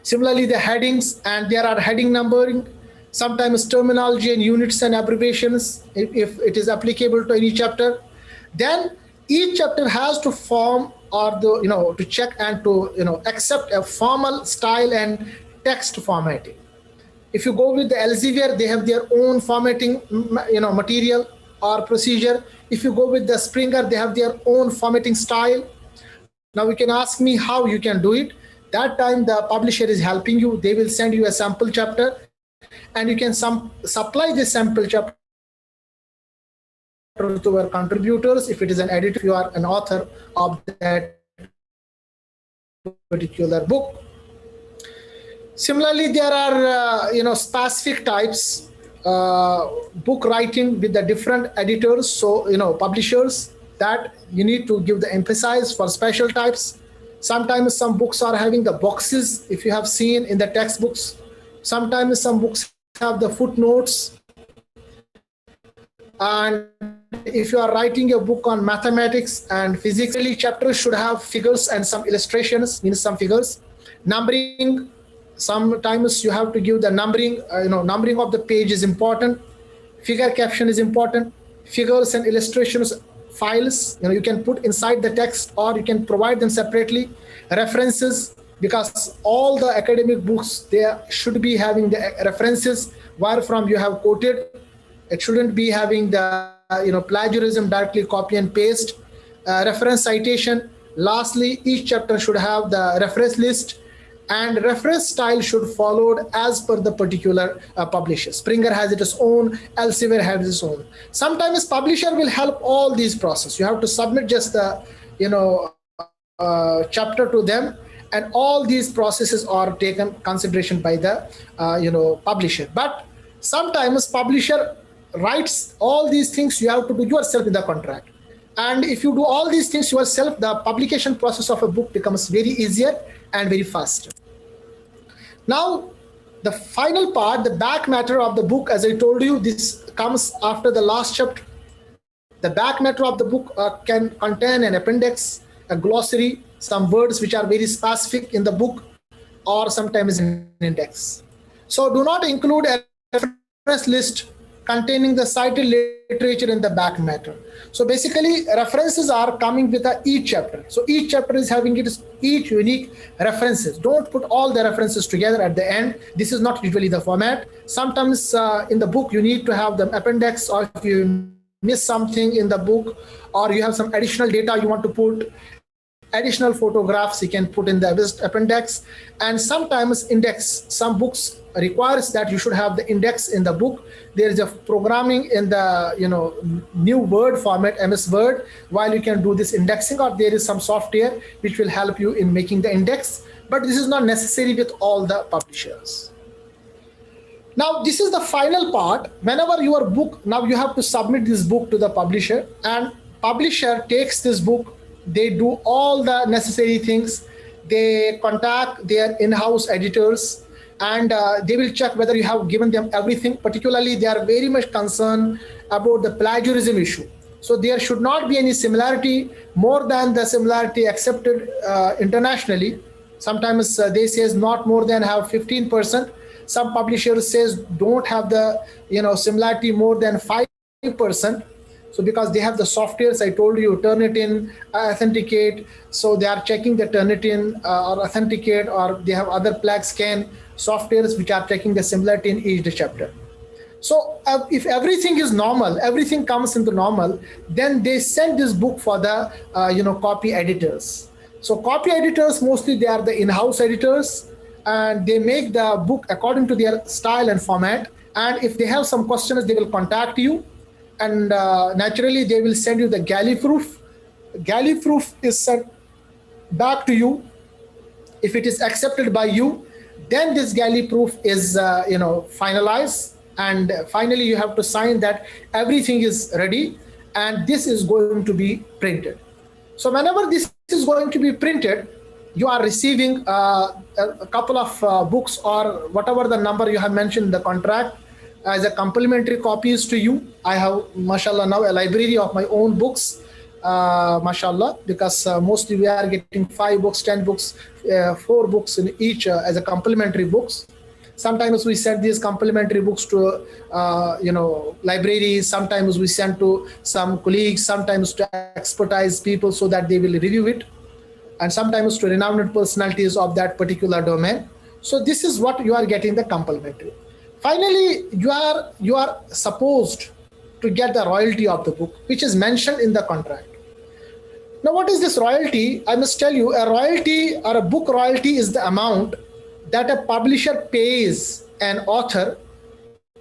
Similarly, the headings, and there are heading numbering, sometimes terminology and units and abbreviations if it is applicable to any chapter. Then each chapter has to form or to check and to accept a formal style and text formatting. If you go with the Elsevier, they have their own formatting material or procedure. If you go with the Springer, they have their own formatting style. Now you can ask me how you can do it. That time the publisher is helping you. They will send you a sample chapter, and you can supply this sample chapter to our contributors. If it is an editor, if you are an author of that particular book. Similarly, there are specific types book writing with the different editors, so publishers, that you need to give the emphasis for special types. Sometimes some books are having the boxes, if you have seen in the textbooks. Sometimes some books have the footnotes. And if you are writing a book on mathematics and physics, really chapters should have figures and some illustrations, means some figures. Numbering, sometimes you have to give the numbering, numbering of the page is important. Figure caption is important. Figures and illustrations files, you can put inside the text, or you can provide them separately. References, because all the academic books, they should be having the references where from you have quoted. It shouldn't be having the plagiarism, directly copy and paste. Reference citation. Lastly, each chapter should have the reference list, and reference style should followed as per the particular publisher. Springer has its own, Elsevier has its own. Sometimes publisher will help all these process. You have to submit just the chapter to them, and all these processes are taken consideration by the publisher. But sometimes publisher writes all these things, you have to do yourself in the contract. And if you do all these things yourself, the publication process of a book becomes very easier and very fast. Now, the final part, the back matter of the book, as I told you, this comes after the last chapter. The back matter of the book can contain an appendix, a glossary, some words which are very specific in the book, or sometimes an index. So do not include a reference list containing the cited literature in the back matter. So basically, references are coming with each chapter. So each chapter is having its each unique references. Don't put all the references together at the end. This is not usually the format. Sometimes in the book, you need to have the appendix, or if you miss something in the book, or you have some additional data you want to put, additional photographs you can put in the appendix. And sometimes index. Some books requires that you should have the index in the book. There is a programming in the new Word format, MS Word, while you can do this indexing, or there is some software which will help you in making the index. But this is not necessary with all the publishers. Now, this is the final part. Whenever your book, now you have to submit this book to the publisher, and publisher takes this book. They do all the necessary things. They contact their in-house editors, and they will check whether you have given them everything. Particularly, they are very much concerned about the plagiarism issue. So there should not be any similarity more than the similarity accepted internationally. Sometimes they says not more than have 15%. Some publishers says don't have the similarity more than 5%. So because they have the softwares, I told you, Turnitin, authenticate. So they are checking the Turnitin or authenticate, or they have other plague scan softwares which are checking the similarity in each chapter. So if everything is normal, everything comes into normal, then they send this book for the copy editors. So copy editors, mostly they are the in-house editors, and they make the book according to their style and format. And if they have some questions, they will contact you, and naturally they will send you the galley proof. Galley proof is sent back to you. If it is accepted by you, then this galley proof is finalized, and finally you have to sign that everything is ready, and this is going to be printed. So whenever this is going to be printed, you are receiving a couple of books, or whatever the number you have mentioned in the contract, as a complimentary copies to you. I have, mashallah, now a library of my own books, mashallah, because mostly we are getting 5 books, 10 books, 4 books in each as a complimentary books. Sometimes we send these complimentary books to libraries. Sometimes we send to some colleagues, sometimes to expertise people so that they will review it, and sometimes to renowned personalities of that particular domain. So this is what you are getting, the complimentary. Finally, you are supposed to get the royalty of the book, which is mentioned in the contract. Now, what is this royalty? I must tell you, a royalty or a book royalty is the amount that a publisher pays an author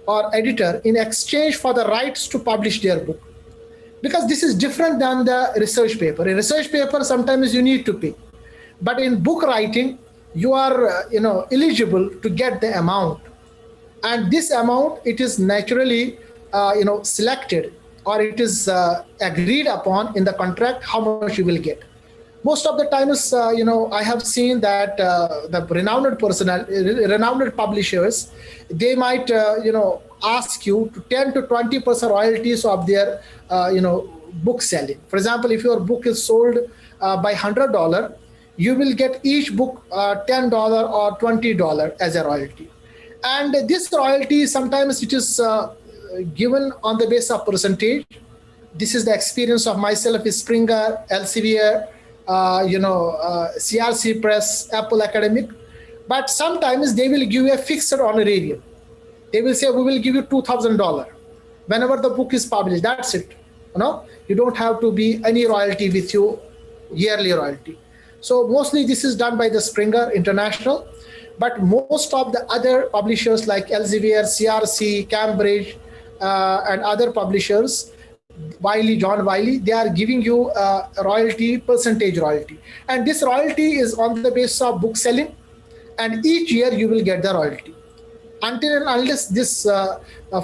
or editor in exchange for the rights to publish their book. Because this is different than the research paper. In research paper, sometimes you need to pay. But in book writing, you are eligible to get the amount. And this amount, it is naturally selected, or it is agreed upon in the contract how much you will get. Most of the times, I have seen that the renowned publishers, they might ask you to 10 to 20% royalties of their book selling. For example, if your book is sold by $100, you will get each book $10 or $20 as a royalty. And this royalty, sometimes it is given on the basis of percentage. This is the experience of myself, Springer, Elsevier, CRC Press, Apple Academic. But sometimes they will give you a fixed honorarium. They will say, we will give you $2,000 whenever the book is published. That's it. You don't have to be any royalty with you, yearly royalty. So mostly this is done by the Springer International. But most of the other publishers like Elsevier, CRC, Cambridge, and other publishers, John Wiley, they are giving you a royalty, percentage royalty. And this royalty is on the basis of book selling, and each year you will get the royalty. Until and unless this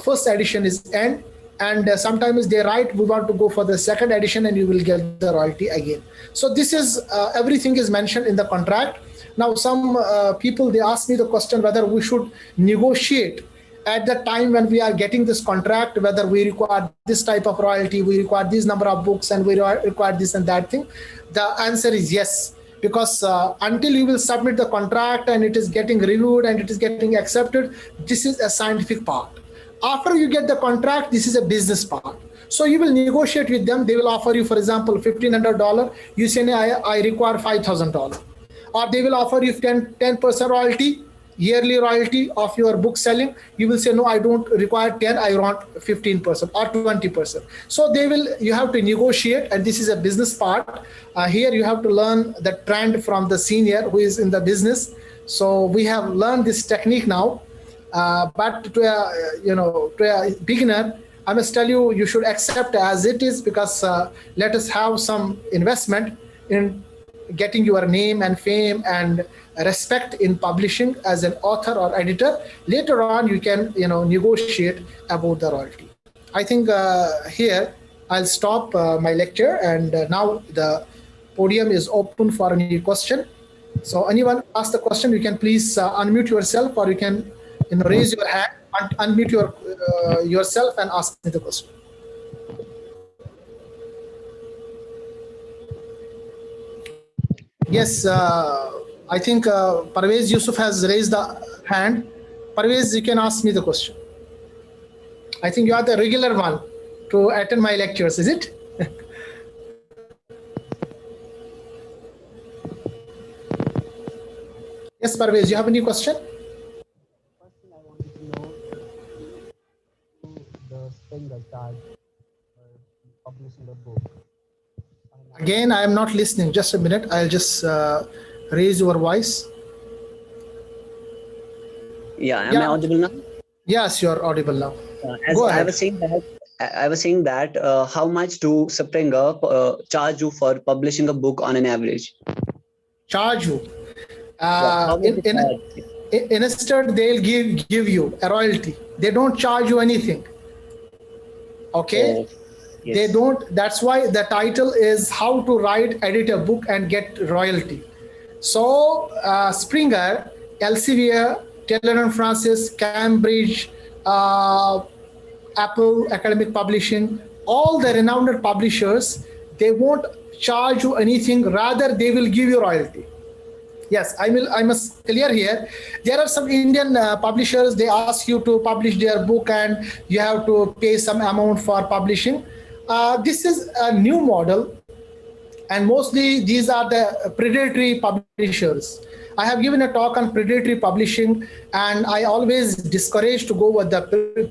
first edition is end, and sometimes they write, we want to go for the second edition, and you will get the royalty again. So this is, everything is mentioned in the contract. Now, some people, they ask me the question whether we should negotiate at the time when we are getting this contract, whether we require this type of royalty, we require this number of books, and we require this and that thing. The answer is yes, because until you will submit the contract and it is getting reviewed and it is getting accepted, this is a scientific part. After you get the contract, this is a business part. So you will negotiate with them. They will offer you, for example, $1,500. You say, I require $5,000. Or they will offer you 10% royalty, yearly royalty of your book selling. You will say, no, I don't require 10, I want 15% or 20%. So you have to negotiate, and this is a business part. Here you have to learn the trend from the senior who is in the business. So we have learned this technique now. But to a beginner, I must tell you, you should accept as it is, because let us have some investment in getting your name and fame and respect in publishing as an author or editor, later on you can negotiate about the royalty. I think here I'll stop my lecture, and now the podium is open for any question. So anyone ask the question, you can please unmute yourself, or you can raise your hand, unmute yourself and ask me the question. Yes, I think Parvez Yusuf has raised the hand. Parvez, you can ask me the question. I think you are the regular one to attend my lectures, is it? Yes, Parvez, you have any question? Question I wanted to know the Springer charge for publishing a book. Again, I am not listening. Just a minute. I'll just raise your voice. Yeah, am I audible now? Yes, you are audible now. As Go ahead. I was saying that how much do Springer charge you for publishing a book on an average? Charge you. How much it charge? Instead, they'll give you a royalty. They don't charge you anything. Okay? Yes. They don't. That's why the title is How to Write, Edit a Book and Get Royalty. So Springer, Elsevier, Taylor and Francis, Cambridge, Apple Academic Publishing, all the renowned publishers, they won't charge you anything. Rather, they will give you royalty. Yes, I must clear here. There are some Indian publishers, they ask you to publish their book and you have to pay some amount for publishing. This is a new model, and mostly these are the predatory publishers. I have given a talk on predatory publishing, and I always discourage to go with the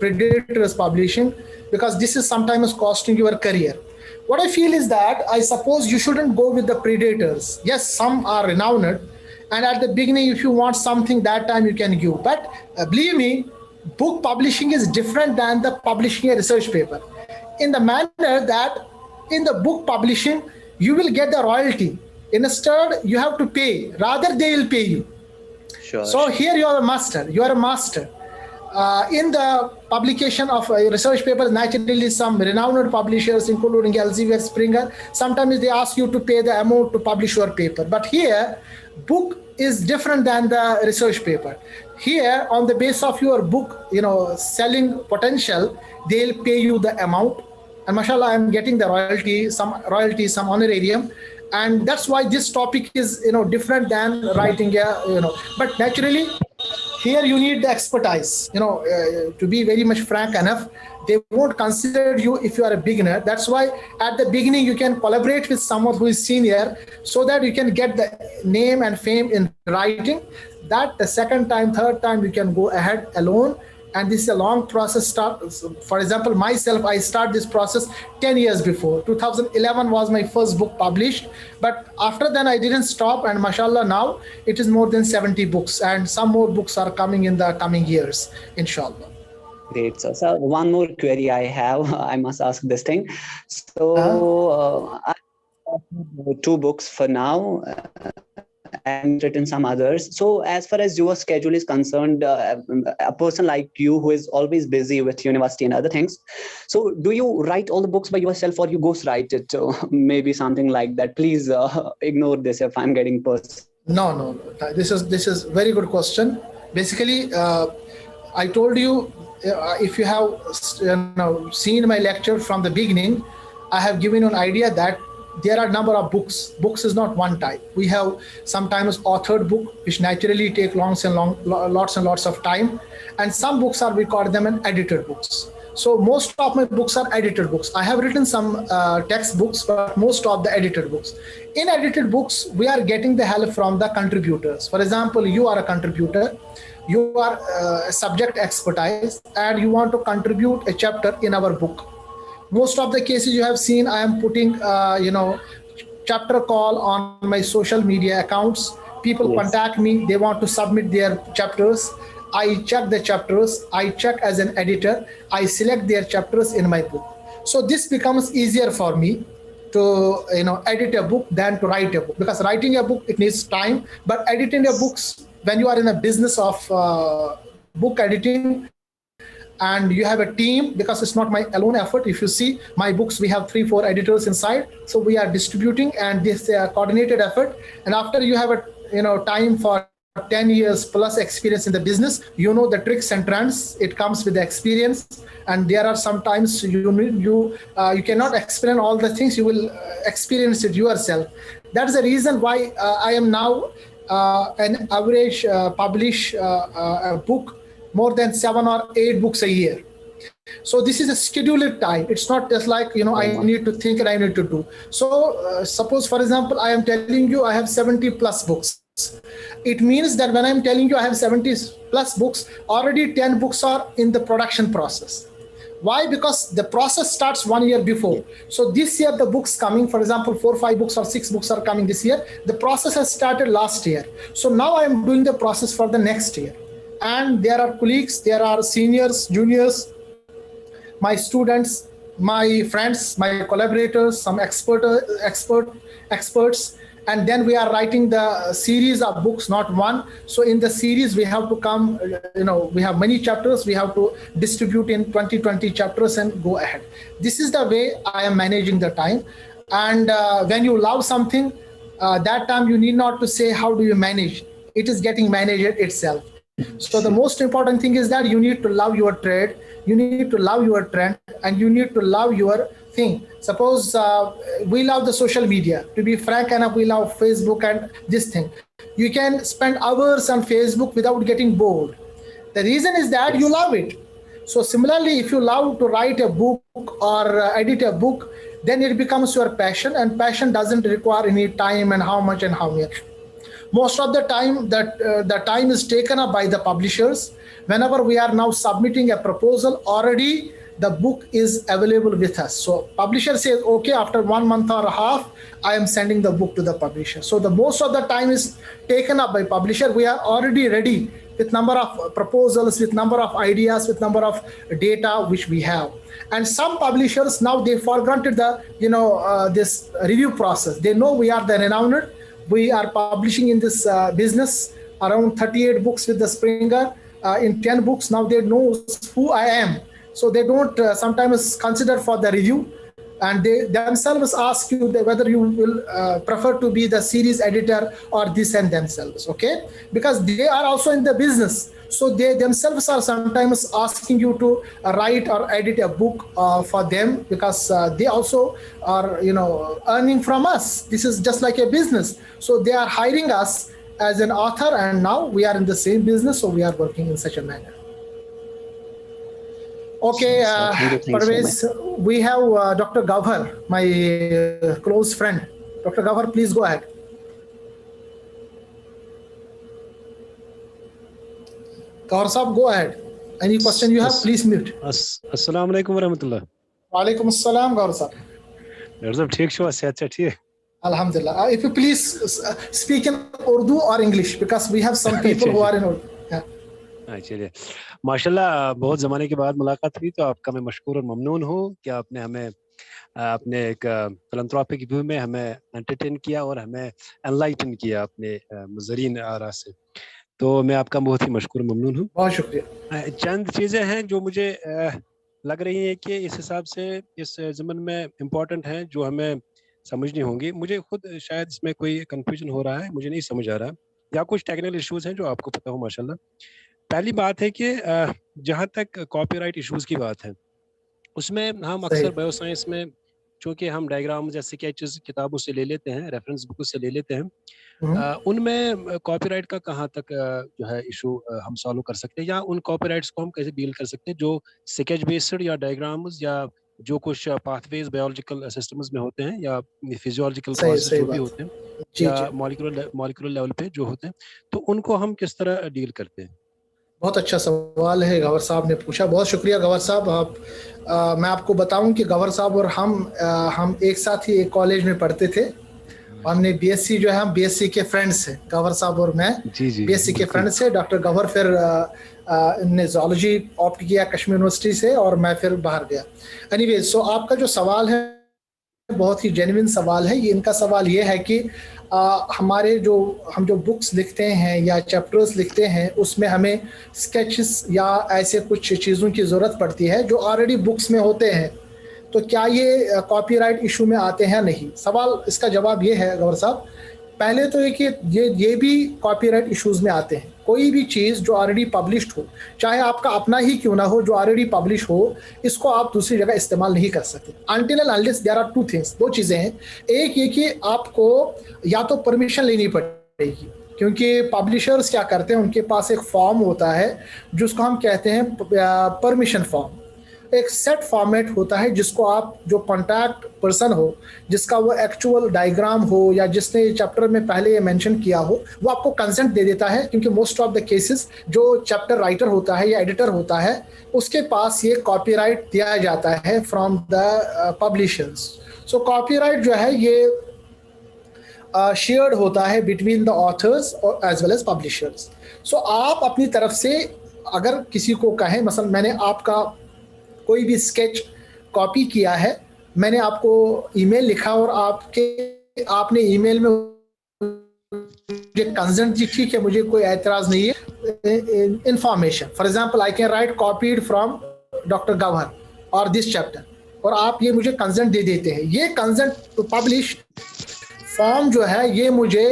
predators publishing, because this is sometimes costing your career. What I feel is that I suppose you shouldn't go with the predators. Yes, some are renowned, and at the beginning, if you want something, that time you can give. But believe me, book publishing is different than the publishing a research paper, in the manner that in the book publishing, you will get the royalty. Instead, you have to pay. Rather, they will pay you. Sure. So here you are a master. You are a master. In the publication of research papers, naturally some renowned publishers, including Elsevier, Springer, sometimes they ask you to pay the amount to publish your paper. But here, book is different than the research paper. Here, on the base of your book, selling potential, they'll pay you the amount. And mashallah, I'm getting the royalty, some honorarium. And that's why this topic is, different than writing but naturally, here you need the expertise, to be very much frank enough. They won't consider you if you are a beginner. That's why at the beginning, you can collaborate with someone who is senior, so that you can get the name and fame in writing. That the second time, third time, you can go ahead alone. And this is a long process. For example, myself, I started this process 10 years before. 2011 was my first book published. But after then, I didn't stop. And mashallah, now it is more than 70 books. And some more books are coming in the coming years, inshallah. Great. So one more query I have. I must ask this thing. So I have 2 books for now. And written some others. So as far as your schedule is concerned, a person like you who is always busy with university and other things, so do you write all the books by yourself, or you ghostwrite it, or maybe something like that? Please ignore this if I'm getting personal. No. This is very good question. Basically, I told you, if you have seen my lecture from the beginning, I have given you an idea that there are a number of books. Books is not one type. We have sometimes authored book, which naturally take lots and lots of time. And some books are, we call them an edited books. So most of my books are edited books. I have written some textbooks, but most of the edited books. In edited books, we are getting the help from the contributors. For example, you are a contributor. You are a subject expertise, and you want to contribute a chapter in our book. Most of the cases you have seen, I am putting, chapter call on my social media accounts. People contact me. They want to submit their chapters. I check the chapters. I check as an editor. I select their chapters in my book. So this becomes easier for me. to edit a book than to write a book, because writing a book, it needs time, but editing a books, when you are in a business of book editing and you have a team, because it's not my alone effort. If you see my books, we have 3-4 editors inside, so we are distributing, and this coordinated effort. And after you have a time for 10 years plus experience in the business, the tricks and trends, it comes with the experience. And there are sometimes you cannot explain all the things, you will experience it yourself. That's the reason why I am now an average publish a book more than 7 or 8 books a year. So this is a scheduled time. It's not just like, I need to think and I need to do. So suppose, for example, I am telling you I have 70 plus books. It means that when I'm telling you I have 70 plus books, already 10 books are in the production process. Why? Because the process starts 1 year before. So this year the books coming, for example, 4, 5 books or 6 books are coming this year. The process has started last year. So now I am doing the process for the next year. And there are colleagues, there are seniors, juniors, my students, my friends, my collaborators, some experts, and then we are writing the series of books, not one. So in the series, we have to come, we have many chapters, we have to distribute in 20 chapters and go ahead. This is the way I am managing the time. And when you love something, that time you need not to say, how do you manage? It is getting managed itself. So the most important thing is that you need to love your trade, you need to love your trend, and you need to love your thing. Suppose we love the social media. To be frank enough, we love Facebook and this thing. You can spend hours on Facebook without getting bored. The reason is that you love it. So similarly, if you love to write a book or edit a book, then it becomes your passion, and passion doesn't require any time and how much and how much. Most of the time, the time is taken up by the publishers. Whenever we are now submitting a proposal, already the book is available with us. So publisher says, okay, after 1 month or a half, I am sending the book to the publisher. So the most of the time is taken up by publisher. We are already ready with number of proposals, with number of ideas, with number of data which we have. And some publishers now, they for granted the this review process. They know we are the renowned. We are publishing in this business around 38 books with the Springer. In 10 books now, they know who I am. So they don't sometimes consider for the review, and they themselves ask you whether you will prefer to be the series editor or this and themselves, okay? Because they are also in the business. So they themselves are sometimes asking you to write or edit a book for them, because they also are, earning from us. This is just like a business. So they are hiring us as an author, and now we are in the same business. So we are working in such a manner. Okay, Parvez, we have Dr. Gavhar, my close friend. Dr. Gavhar, please go ahead. Gavhar Saab, go ahead. Any question you have, please mute. Assalamu alaikum warahmatullah. Walaikum assalam, Gavhar Saab. Dr. Saab, theek shu, sehat theek. Alhamdulillah. If you please speak in Urdu or English, because we have some people who are in Urdu. चलिए माशाल्लाह, बहुत ज़माने के बाद मुलाकात हुई, तो आपका मैं मशकूर और ममनून हूँ कि आपने हमें अपने एक फिलैंथ्रोपिक व्यू में हमें एंटरटेन किया और हमें एनलाइटन किया अपने मुज़रीन आरा से। तो मैं आपका बहुत ही मशकूर ममनून हूँ। बहुत शुक्रिया। चंद चीज़ें हैं जो मुझे लग रही हैं कि इस हिसाब से इस ज़मन में इम्पोर्टेंट हैं, जो हमें समझनी होंगी। मुझे खुद शायद इसमें कोई कन्फ्यूजन हो रहा है, मुझे नहीं समझ आ रहा, या कुछ टेक्निकल इश्यूज़ हैं जो आपको पता हो माशाल्लाह। पहली बात है कि जहाँ तक कॉपीराइट इश्यूज़ की बात है, उसमें हम अक्सर बायोसाइंस में, चूँकि हम डायग्राम जैसे स्केचेस किताबों से ले लेते हैं, रेफरेंस बुक से ले लेते हैं, उनमें कॉपीराइट का कहाँ तक जो है इशू हम सॉल्व कर सकते हैं, या उन कॉपीराइट्स को हम कैसे डील कर सकते हैं जो स्केच बेस्ड या डायग्राम्स या जो कुछ पाथवेज बायोलॉजिकल सिस्टम्स में होते हैं या फिजियोलॉजिकल प्रोसेस जो भी होते हैं या मॉलिक्यूलर लेवल पे जो होते हैं, तो उनको हम किस तरह डील करते हैं। बहुत अच्छा सवाल है गवर साहब ने पूछा, बहुत शुक्रिया गवर साहब। आप मैं आपको बताऊं कि गवर साहब और हम एक साथ ही एक कॉलेज में पढ़ते थे। हमने बीएससी जो है, हम बीएससी के फ्रेंड्स हैं, गवर साहब और मैं बीएससी के फ्रेंड्स हैं। डॉक्टर गवर फिर ने ज़ूलॉजी ऑप्ट किया कश्मीर यूनिवर्सिटी से, और मैं फिर बाहर गया। एनीवेज, सो आपका जो सवाल है बहुत ही जेन्युइन सवाल है। ये इनका सवाल ये है कि हमारे हम जो बुक्स लिखते हैं या चैप्टर्स लिखते हैं उसमें हमें स्केचेस या ऐसे कुछ चीज़ों की ज़रूरत पड़ती है जो ऑलरेडी बुक्स में होते हैं, तो क्या ये कॉपीराइट इशू में आते हैं? नहीं। सवाल इसका जवाब ये है गौर साहब, पहले तो कि ये भी कॉपीराइट इश्यूज में आते हैं। कोई भी चीज़ जो ऑलरेडी पब्लिश्ड हो, चाहे आपका अपना ही क्यों ना हो, जो ऑलरेडी पब्लिश हो, इसको आप दूसरी जगह इस्तेमाल नहीं कर सकते until and unless there are two things. दो चीज़ें हैं, एक ये कि आपको या तो परमिशन लेनी पड़ेगी, क्योंकि पब्लिशर्स क्या करते हैं, उनके पास एक फॉर्म होता है जिसको हम कहते हैं परमिशन फॉर्म। एक सेट फॉर्मेट होता है जिसको आप, जो कॉन्टैक्ट पर्सन हो, जिसका वो एक्चुअल डायग्राम हो या जिसने चैप्टर में पहले ये मेंशन किया हो, वो आपको कंसेंट दे देता है। क्योंकि मोस्ट ऑफ द केसेस जो चैप्टर राइटर होता है या एडिटर होता है, उसके पास ये कॉपीराइट दिया जाता है from the publishers. So copyright जो है ये शेयर्ड होता है between the authors as well as publishers. So आप अपनी तरफ से अगर किसी को कहें, मसलन मैंने आपका कोई भी स्केच कॉपी किया है, मैंने आपको ईमेल लिखा और आपने ईमेल में मुझे कंसेंट दी, ठीक है, मुझे कोई एतराज नहीं है। Information, for example I can write copied from doctor Gauhar और दिस चैप्टर, और आप ये मुझे कंसेंट दे देते हैं। ये कंसेंट टू पब्लिश फॉर्म जो है ये मुझे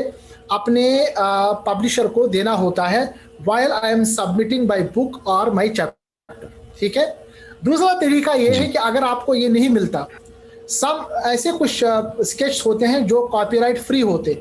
अपने पब्लिशर को देना होता है while I am submitting my book और माय चैप्टर, ठीक है। दूसरा तरीका ये है कि अगर आपको ये नहीं मिलता, सब ऐसे कुछ स्केच होते हैं जो कॉपीराइट फ्री होते हैं,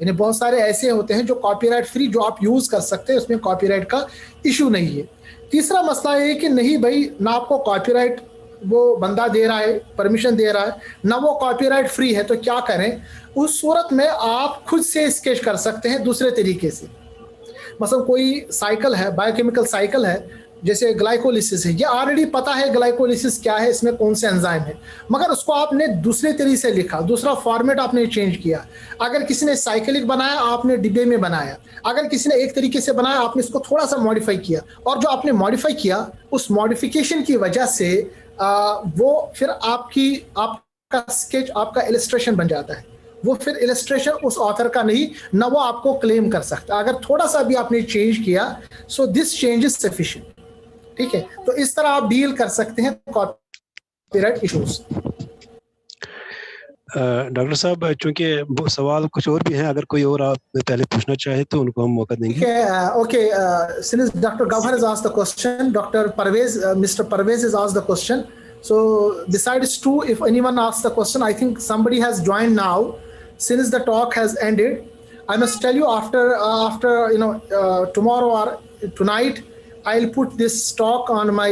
यानी बहुत सारे ऐसे होते हैं जो कॉपीराइट फ्री, जो आप यूज कर सकते हैं, उसमें कॉपीराइट का इशू नहीं है। तीसरा मसला ये है कि नहीं भाई, ना आपको कॉपीराइट वो बंदा दे रहा है, परमिशन दे रहा है, ना वो कॉपीराइट फ्री है, तो क्या करें? उस सूरत में आप खुद से स्केच कर सकते हैं दूसरे तरीके से। मसलन कोई साइकिल है, बायोकेमिकल साइकिल है, जैसे ग्लाइकोलिसिस है, ये ऑलरेडी पता है ग्लाइकोलिसिस क्या है, इसमें कौन से एंजाइम है, मगर उसको आपने दूसरे तरीके से लिखा, दूसरा फॉर्मेट आपने चेंज किया। अगर किसी ने साइकिलिक बनाया, आपने डिब्बे में बनाया। अगर किसी ने एक तरीके से बनाया, आपने इसको थोड़ा सा मॉडिफाई किया, और जो आपने मॉडिफाई किया, उस मॉडिफिकेशन की वजह से वो फिर आपका स्केच, आपका इलस्ट्रेशन बन जाता है। वो फिर इलस्ट्रेशन उस ऑथर का नहीं, ना वो आपको क्लेम कर सकता। अगर थोड़ा सा भी आपने चेंज किया, so this change is sufficient, ठीक है। तो इस तरह आप डील कर सकते हैं कॉपीराइट इश्यूज। डॉक्टर साहब, चूंकि सवाल कुछ और भी हैं, अगर कोई और आप पहले पूछना चाहे तो उनको हम मौका देंगे। Okay, since Dr. Gawhar has asked the question, Mr. Parvez has asked the question. So besides two, if anyone asks the question, I think somebody has joined now. Since the talk has ended, I must tell you after tomorrow or tonight, I'll put this talk on my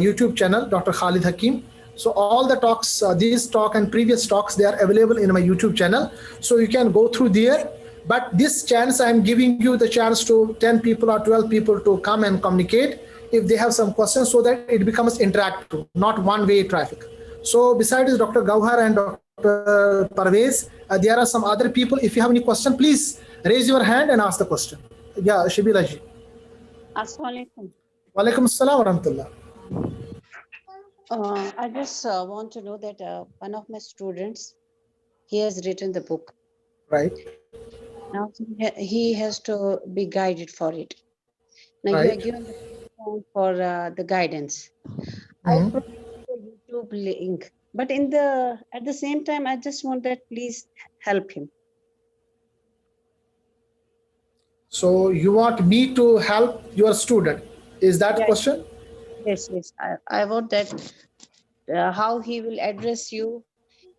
YouTube channel, Dr. Khalid Hakim. So all the talks, these talk and previous talks, they are available in my YouTube channel. So you can go through there. But this chance, I'm giving you the chance to 10 people or 12 people to come and communicate if they have some questions, so that it becomes interactive, not one-way traffic. So besides Dr. Gawhar and Dr. Parvez, there are some other people. If you have any question, please raise your hand and ask the question. Yeah, Shabila ji. Assalamualaikum. Walaikum assalam wa rahmatullah. I just want to know that one of my students, he has written the book. Right. Now he has to be guided for it. Now Right. you are given the platform for the guidance. I provided the YouTube link, but at the same time, I just want that please help him. So you want me to help your student? Is that the question? Yes. I want that how he will address you,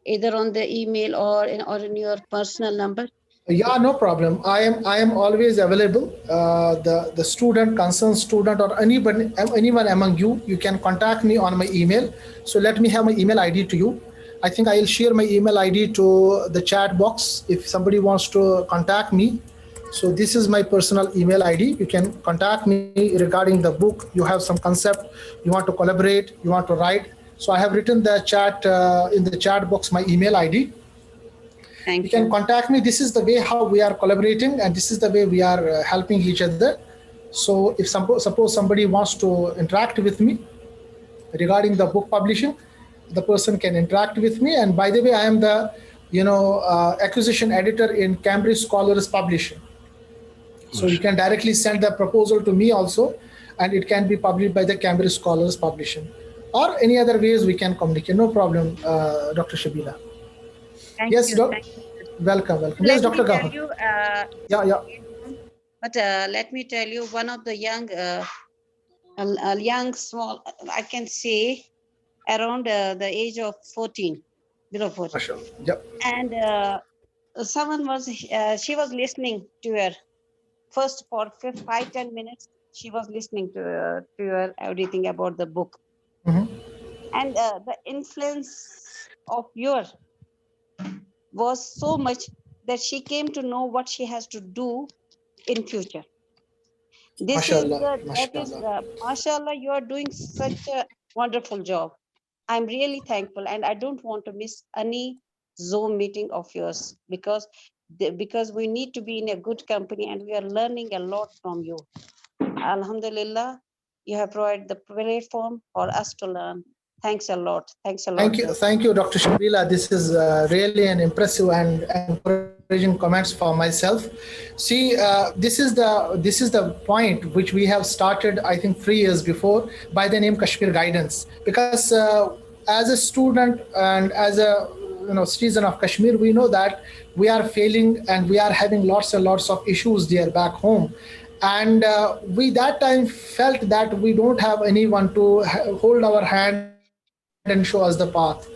either on the email or in your personal number. Yeah, no problem. I am always available. The student, concerned student, or anyone among you, you can contact me on my email. So let me have my email ID to you. I think I'll share my email ID to the chat box if somebody wants to contact me. So this is my personal email ID. You can contact me regarding the book. You have some concept, you want to collaborate, you want to write. So I have written the chat in the chat box my email ID. Thank You can contact me. This is the way how we are collaborating, and this is the way we are helping each other. So if suppose somebody wants to interact with me regarding the book publishing, the person can interact with me. And by the way, I am the acquisition editor in Cambridge Scholars Publishing. So you can directly send the proposal to me also, and it can be published by the Cambridge Scholars Publishing, or any other ways we can communicate. No problem, Dr. Shabila. Thank Yes, you. doc. Welcome. Yes, Dr. Let me Gahan. tell you, Yeah. but let me tell you, one of the young, small, I can say, around the age of 14, below 14. Mashallah. Yep. And someone was, she was listening to her first for 5-10 minutes. She was listening to her everything about the book. Mm-hmm. And the influence of your was so much that she came to know what she has to do in future. This Mashallah. mashallah, you are doing such a wonderful job. I'm really thankful, and I don't want to miss any Zoom meeting of yours, because we need to be in a good company, and we are learning a lot from you. Alhamdulillah, you have provided the platform for us to learn. Thanks a lot. Thanks a lot. Thank you, Dr. Shabila. This is really an impressive and encouraging comments for myself. See, this is the point which we have started, I think, 3 years before, by the name Kashmir Guidance. Because as a student and as a citizen of Kashmir, we know that we are failing and we are having lots and lots of issues there back home. And we that time felt that we don't have anyone to hold our hand and show us the path.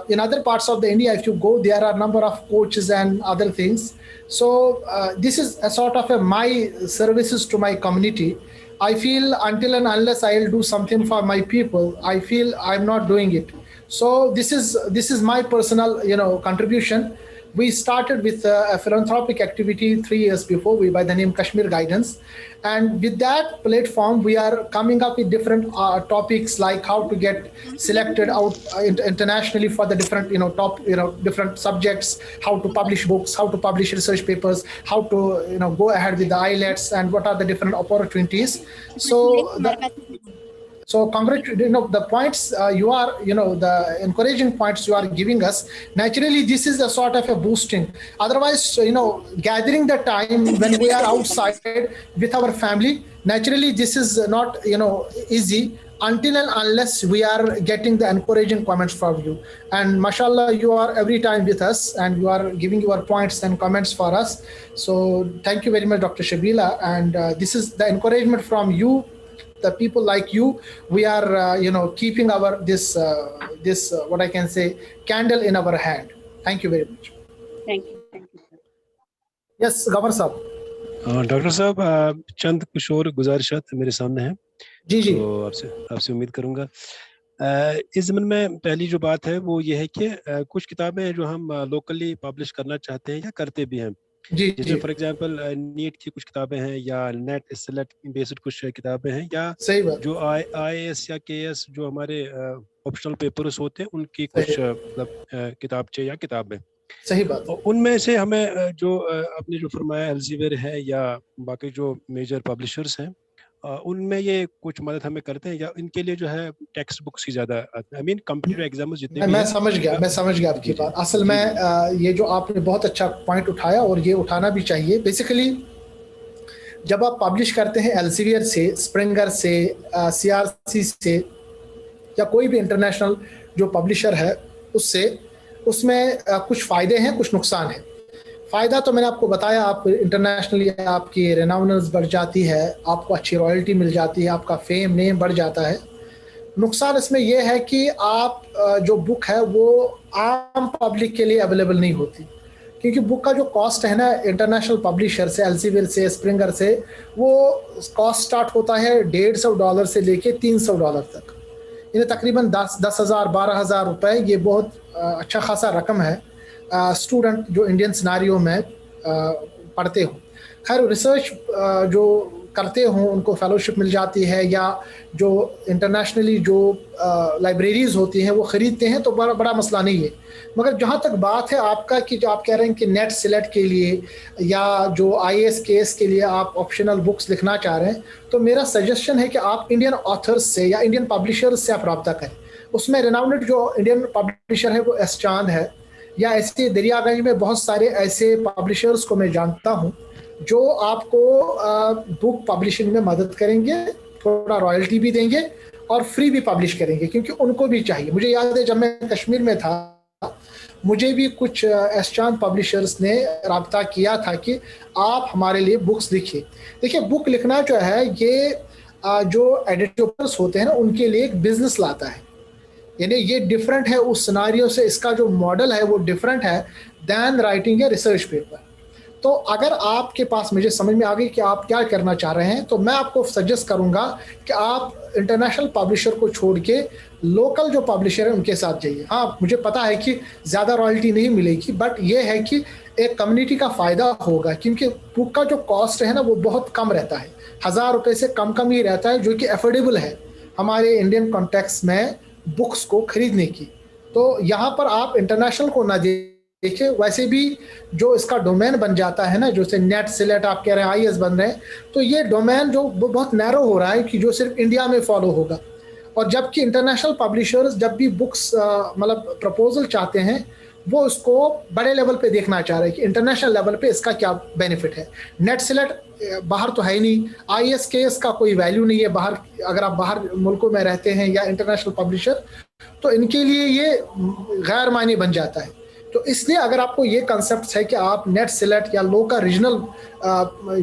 In other parts of the India, if you go, there are a number of coaches and other things. So this is a sort of my services to my community. I feel until and unless I'll do something for my people, I feel I'm not doing it. So this is my personal contribution. We started with a philanthropic activity 3 years before, by the name Kashmir Guidance. And with that platform, we are coming up with different topics, like how to get selected out internationally for the different, different subjects, how to publish books, how to publish research papers, how to, go ahead with the IELTS, and what are the different opportunities. So the points you are, the encouraging points you are giving us, naturally, this is a sort of a boosting. Otherwise, gathering the time when we are outside with our family, naturally, this is not, easy until and unless we are getting the encouraging comments from you. And mashallah, you are every time with us and you are giving your points and comments for us. So thank you very much, Dr. Shabila. And this is the encouragement from you. The people like you, we are, keeping our this what I can say, candle in our hand. Thank you very much. Thank you. Sir. Yes, Gawar साहब. Doctor साहब, चंद कुछ और गुजारिशात मेरे सामने हैं. जी. तो आपसे उम्मीद करूंगा. इस ज़मीन में पहली जो बात है वो ये है कि कुछ किताबें हैं जो हम लोकली पब्लिश करना चाहते हैं या करते भी हैं. जैसे फॉर एग्जांपल नीट की कुछ किताबें हैं या नेट सेलेक्ट बेस्ड कुछ किताबें हैं, या जो IAS या KS जो हमारे ऑप्शनल पेपर्स होते हैं उनकी कुछ मतलब किताबचे या किताबें. सही बात. उनमें से हमें जो आपने जो फरमाया एल्सेवियर है या बाकी जो मेजर पब्लिशर्स हैं, उनमें ये कुछ मदद हमें करते हैं, या इनके लिए जो है टेक्स्ट बुक्स ही ज्यादा, आई मीन कॉम्पिटिटिव एग्जाम्स जितने मैं समझ गया आपकी बात. असल में ये जो आपने बहुत अच्छा पॉइंट उठाया, और ये उठाना भी चाहिए. बेसिकली जब आप पब्लिश करते हैं एल्सेवियर से, स्प्रिंगर से, CRC से, या कोई भी इंटरनेशनल जो पब्लिशर है उससे, उसमें कुछ फ़ायदे हैं, कुछ नुकसान हैं. फ़ायदा तो मैंने आपको बताया, आप इंटरनेशनली आपकी रेनाउंस बढ़ जाती है, आपको अच्छी रॉयल्टी मिल जाती है, आपका फेम नेम बढ़ जाता है. नुकसान इसमें यह है कि आप जो बुक है वो आम पब्लिक के लिए अवेलेबल नहीं होती, क्योंकि बुक का जो कॉस्ट है ना, इंटरनेशनल पब्लिशर से, एल्सेवियर से, स्प्रिंगर से, वो कॉस्ट स्टार्ट होता है $150 से लेके $300 तक. यानी तकरीबन 10,000 12,000 रुपये. ये बहुत अच्छा खासा रकम है स्टूडेंट जो इंडियन सिनारियो में पढ़ते हो. खैर, रिसर्च जो करते हों उनको फेलोशिप मिल जाती है, या जो इंटरनेशनली जो लाइब्रेरीज होती हैं वो ख़रीदते हैं, तो बड़ा मसला नहीं है. मगर जहाँ तक बात है आपका कि जो आप कह रहे हैं कि नेट सेलेक्ट के लिए या जो IAS KS के लिए आप ऑप्शनल बुक्स लिखना चाह रहे हैं, तो मेरा सजेशन है कि आप इंडियन ऑथर्स से या इंडियन पब्लिशर्स से आप रब्ता करें. उसमें रिनाउंडेड जो इंडियन पब्लिशर है वो एस चांद है, या ऐसे दरियागंज में बहुत सारे ऐसे पब्लिशर्स को मैं जानता हूँ जो आपको बुक पब्लिशिंग में मदद करेंगे, थोड़ा रॉयल्टी भी देंगे और फ्री भी पब्लिश करेंगे, क्योंकि उनको भी चाहिए। मुझे याद है जब मैं कश्मीर में था, मुझे भी कुछ एस चांद पब्लिशर्स ने रब्ता किया था कि आप हमारे लिए बुक्स लिखिए। देखिए, बुक लिखना जो है ये जो एडिटर्स होते हैं ना, उनके लिए एक बिजनेस लाता है, यानी ये डिफरेंट है उस सिनारियो से, इसका जो मॉडल है वो डिफरेंट है than writing a research paper. तो अगर आपके पास, मुझे समझ में आ गई कि आप क्या करना चाह रहे हैं, तो मैं आपको सजेस्ट करूंगा कि आप इंटरनेशनल पब्लिशर को छोड़ के लोकल जो पब्लिशर है उनके साथ जाइए। हाँ, मुझे पता है कि ज़्यादा रॉयल्टी नहीं मिलेगी, बट ये है कि एक कम्युनिटी का फ़ायदा होगा, क्योंकि बुक का जो कॉस्ट है ना वो बहुत कम रहता है, 1000 रुपये से कम ही रहता है, जो कि अफोर्डेबल है हमारे इंडियन कॉन्टेक्स्ट में बुक्स को खरीदने की। तो यहाँ पर आप इंटरनेशनल को ना देखिए, वैसे भी जो इसका डोमेन बन जाता है ना, जैसे नेट सिलेट आप कह रहे हैं, आईएस बन रहे हैं, तो ये डोमेन जो बहुत नैरो हो रहा है कि जो सिर्फ इंडिया में फॉलो होगा। और जबकि इंटरनेशनल पब्लिशर्स जब भी बुक्स मतलब प्रपोजल चाहते हैं, वो उसको बड़े लेवल पे देखना चाह रहे हैं कि इंटरनेशनल लेवल पे इसका क्या बेनिफिट है। नेट सिलेट बाहर तो है ही नहीं, आईएस के का कोई वैल्यू नहीं है बाहर, अगर आप बाहर मुल्कों में रहते हैं या इंटरनेशनल पब्लिशर, तो इनके लिए ये गैर मायने बन जाता है। तो इसलिए अगर आपको ये कंसेप्ट है कि आप नेट सिलेट या लोकल रीजनल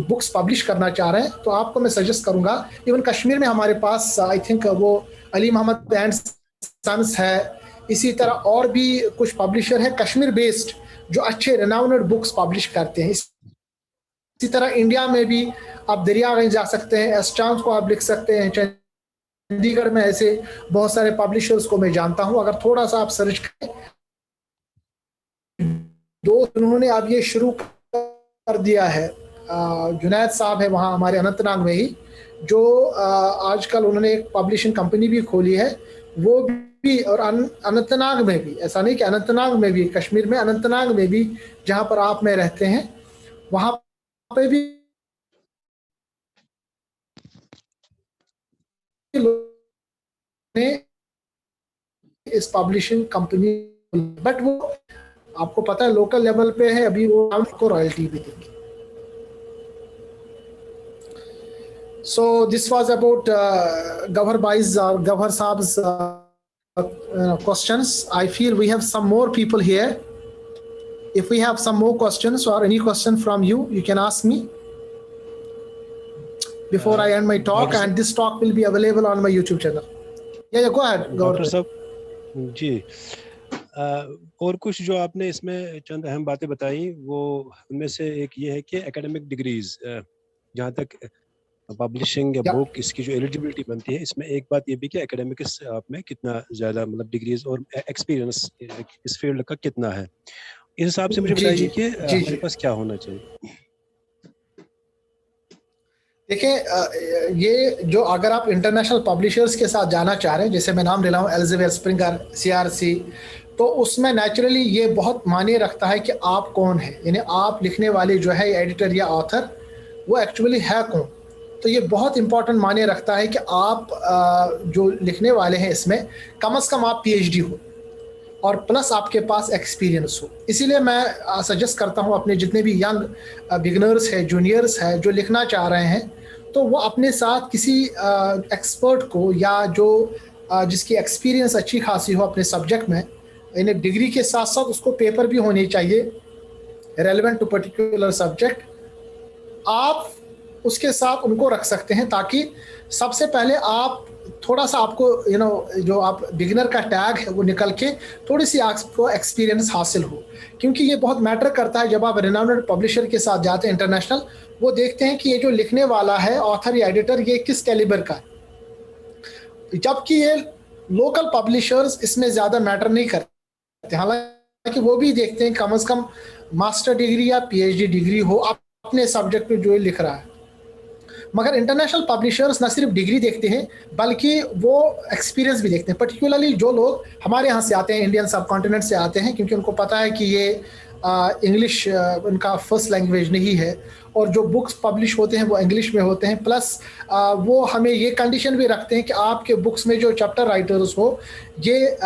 बुक्स पब्लिश करना चाह रहे हैं, तो आपको मैं सजेस्ट करूंगा, इवन कश्मीर में हमारे पास आई थिंक वो अली मोहम्मद एंड सन्स है, इसी तरह और भी कुछ पब्लिशर है कश्मीर बेस्ड जो अच्छे रिनाउंडेड बुक्स पब्लिश करते हैं। इसी तरह इंडिया में भी आप दरियागंज जा सकते हैं, एस चांद को आप लिख सकते हैं, चंडीगढ़ में ऐसे बहुत सारे पब्लिशर्स को मैं जानता हूं। अगर थोड़ा सा आप सर्च करें, उन्होंने अब ये शुरू कर दिया है, जुनैद साहब है वहाँ हमारे अनंतनाग में ही, जो आजकल उन्होंने एक पब्लिशिंग कंपनी भी खोली है, वो भी, और अनंतनाग में भी, ऐसा नहीं कि अनंतनाग में भी, कश्मीर में अनंतनाग में भी जहाँ पर आप में रहते हैं, वहाँ पे भी ने इस पब्लिशिंग कंपनी, बट वो आपको पता है लोकल लेवल पे है, अभी वो आपको रॉयल्टी भी देंगे। So this was about Gawhar Bhai's Gawhar Saab's questions. I feel we have some more people here. If we have some more questions or any question from you, you can ask me before I end my talk, and this talk will be available on my YouTube channel. Yeah, go ahead, doctor साहब जी, और कुछ जो आपने इसमें चंद अहम बातें बताई, वो उनमें से एक ये है कि एकेडमिक डिग्रीज, जहाँ तक पब्लिशिंग या बुक, इसकी जो एलिजिबिलिटी बनती है, इसमें एक बात ये भी कि एकेडमिक्स आप में कितना ज़्यादा मतलब डिग्रीज और एक्सपीरियंस इस फील्ड का कितना है, इस हिसाब से मुझे बताइए कि हमारे पास क्या होना चाहिए। देखिए, ये जो अगर आप इंटरनेशनल पब्लिशर्स के साथ जाना चाह रहे हैं, जैसे मैं नाम ले रहा हूँ एल्सेवियर, स्प्रिंगर, सीआरसी, तो उसमें नेचुरली ये बहुत मायने रखता है कि आप कौन है, यानी आप लिखने वाले जो है एडिटर या ऑथर, वो एक्चुअली है कौन। तो ये बहुत इंपॉर्टेंट मायने रखता है कि आप जो लिखने वाले हैं इसमें कम से कम आप पीएचडी हो और प्लस आपके पास एक्सपीरियंस हो। इसीलिए मैं सजेस्ट करता हूँ अपने जितने भी यंग बिगिनर्स हैं, जूनियर्स हैं, जो लिखना चाह रहे हैं, तो वो अपने साथ किसी एक्सपर्ट को, या जो जिसकी एक्सपीरियंस अच्छी खासी हो अपने सब्जेक्ट में, यानी डिग्री के साथ साथ उसको पेपर भी होने चाहिए रेलेवेंट टू पर्टिकुलर सब्जेक्ट, आप उसके साथ उनको रख सकते हैं, ताकि सबसे पहले आप थोड़ा सा आपको जो आप बिगिनर का टैग है वो निकल के थोड़ी सी आपको एक्सपीरियंस हासिल हो। क्योंकि ये बहुत मैटर करता है जब आप रिनाउंडेड पब्लिशर के साथ जाते हैं इंटरनेशनल, वो देखते हैं कि ये जो लिखने वाला है ऑथर या एडिटर, ये किस कैलिबर का है, जबकि ये लोकल पब्लिशर्स इसमें ज़्यादा मैटर नहीं करते। हालांकि वो भी देखते हैं कम से कम मास्टर डिग्री या पीएचडी डिग्री हो अपने सब्जेक्ट में जो ये लिख रहा है, मगर इंटरनेशनल पब्लिशर्स न सिर्फ डिग्री देखते हैं बल्कि वो एक्सपीरियंस भी देखते हैं। पर्टिकुलरली जो लोग हमारे यहाँ से आते हैं, इंडियन सब कॉन्टिनेंट से आते हैं, क्योंकि उनको पता है कि ये इंग्लिश उनका फर्स्ट लैंग्वेज नहीं है, और जो बुक्स पब्लिश होते हैं वो इंग्लिश में होते हैं, प्लस वो हमें ये कंडीशन भी रखते हैं कि आपके बुक्स में जो चैप्टर राइटर्स हो ये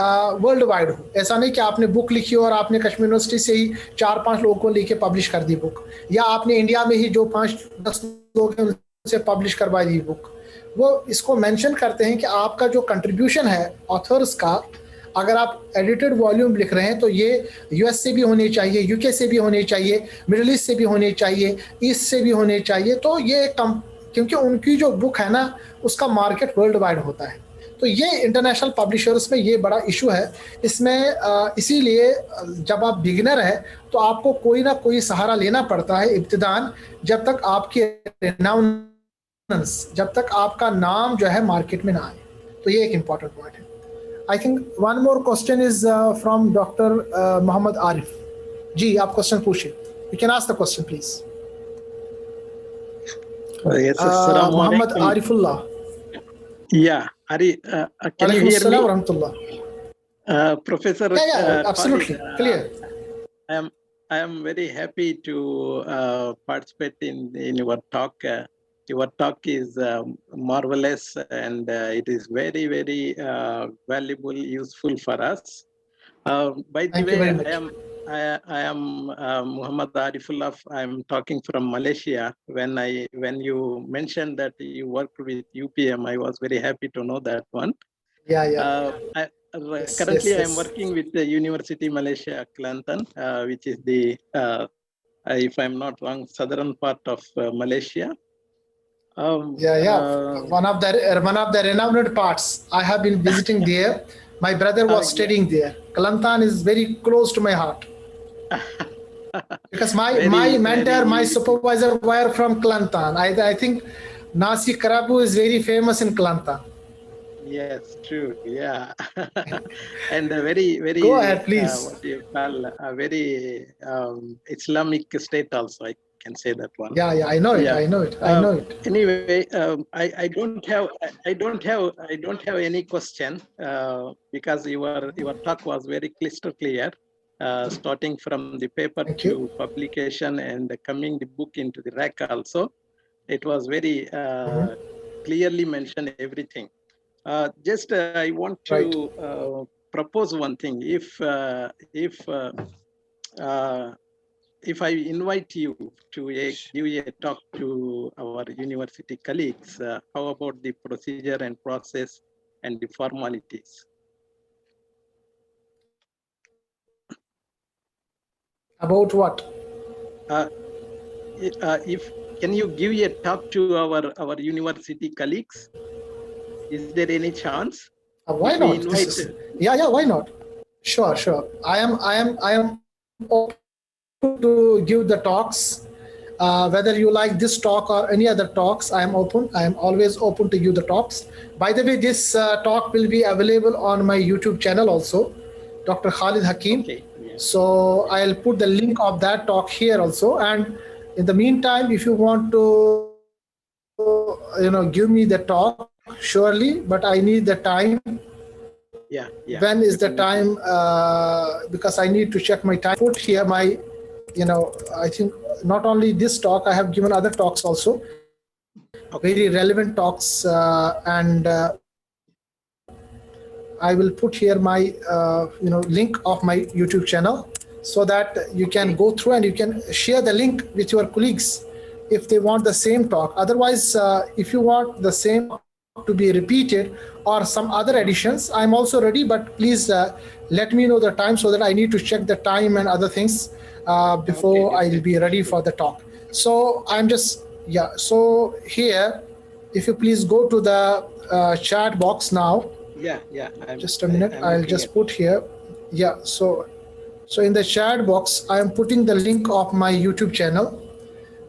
वर्ल्ड वाइड हो। ऐसा नहीं कि आपने बुक लिखी और आपने कश्मीर यूनिवर्सिटी से ही 4-5 लोगों को लेके पब्लिश कर दी बुक, या आपने इंडिया में ही जो 5-10 लोग हैं उनसे पब्लिश करवा दी बुक। वो इसको मेंशन करते हैं कि आपका जो कंट्रीब्यूशन है ऑथर्स का, अगर आप एडिटेड वॉल्यूम लिख रहे हैं तो ये यूएस से भी होने चाहिए, यूके से भी होने चाहिए, मिडिल ईस्ट से भी होने चाहिए, ईस्ट से भी होने चाहिए। तो ये क्योंकि उनकी जो बुक है ना उसका मार्केट वर्ल्ड वाइड होता है, तो ये इंटरनेशनल पब्लिशर्स में ये बड़ा इशू है इसमें। इसीलिए जब आप बिगिनर है तो आपको कोई ना कोई सहारा लेना पड़ता है इब्तिदान, जब तक आपकी जब तक आपका नाम जो है मार्केट में ना आए। तो ये एक इम्पॉर्टेंट पॉइंट है। I think one more question is from doctor Mohammad Arif ji. आप क्वेश्चन पूछिए, you can ask the question please. Yes, assalamu Mohammad alaikum. Arifullah. Yeah, Ari, can you Alaikum hear assalam me? wa rahmatullah. Professor Absolutely Khalid, clear. I am very happy to participate in your talk. Your talk is marvelous, and it is very, very valuable, useful for us. By the Thank you way, very much. I am Muhammad Arifullah. I am talking from Malaysia. When you mentioned that you worked with UPM, I was very happy to know that one. Yeah. Currently, I am Yes. working with the University Malaysia Kelantan, which is the, if I'm not wrong, southern part of Malaysia. One of the renowned parts. I have been visiting there. My brother was studying there. Kelantan is very close to my heart. Because my mentor, my supervisor were from Kelantan. I think Nasi Karabu is very famous in Kelantan. Yes, true. Yeah, and a very, very. Go ahead, please. What do you call a very Islamic state also? I can say that one. Yeah. I know it. I know it. Anyway, I don't have any question because your talk was very crystal clear, starting from the paper to publication and coming the book into the rack also. It was very clearly mentioned everything. Just I want to propose one thing. If I invite you to give a talk to our university colleagues, how about the procedure and process and the formalities? About what? Can you give a talk to our university colleagues? Is there any chance? Why not? Why not? Sure. I am open to give the talks. Whether you like this talk or any other talks, I am open. I am always open to give the talks. By the way, this talk will be available on my YouTube channel also, Dr. Khalid Hakim. Okay. Yeah. So I'll put the link of that talk here also. And in the meantime, if you want to, give me the talk, surely, but I need the time. Yeah. When is the time? Because I need to check my time. Put here my, I think not only this talk, I have given other talks also, very relevant talks, and I will put here my, link of my YouTube channel so that you can go through and you can share the link with your colleagues if they want the same talk. Otherwise, if you want the same to be repeated or some other additions, I'm also ready, but please let me know the time so that I need to check the time and other things before I'll be ready for the talk. So I'm just, so here, if you please go to the chat box now. Yeah. Just a minute. I'll just put here. Yeah. So in the chat box, I am putting the link of my YouTube channel.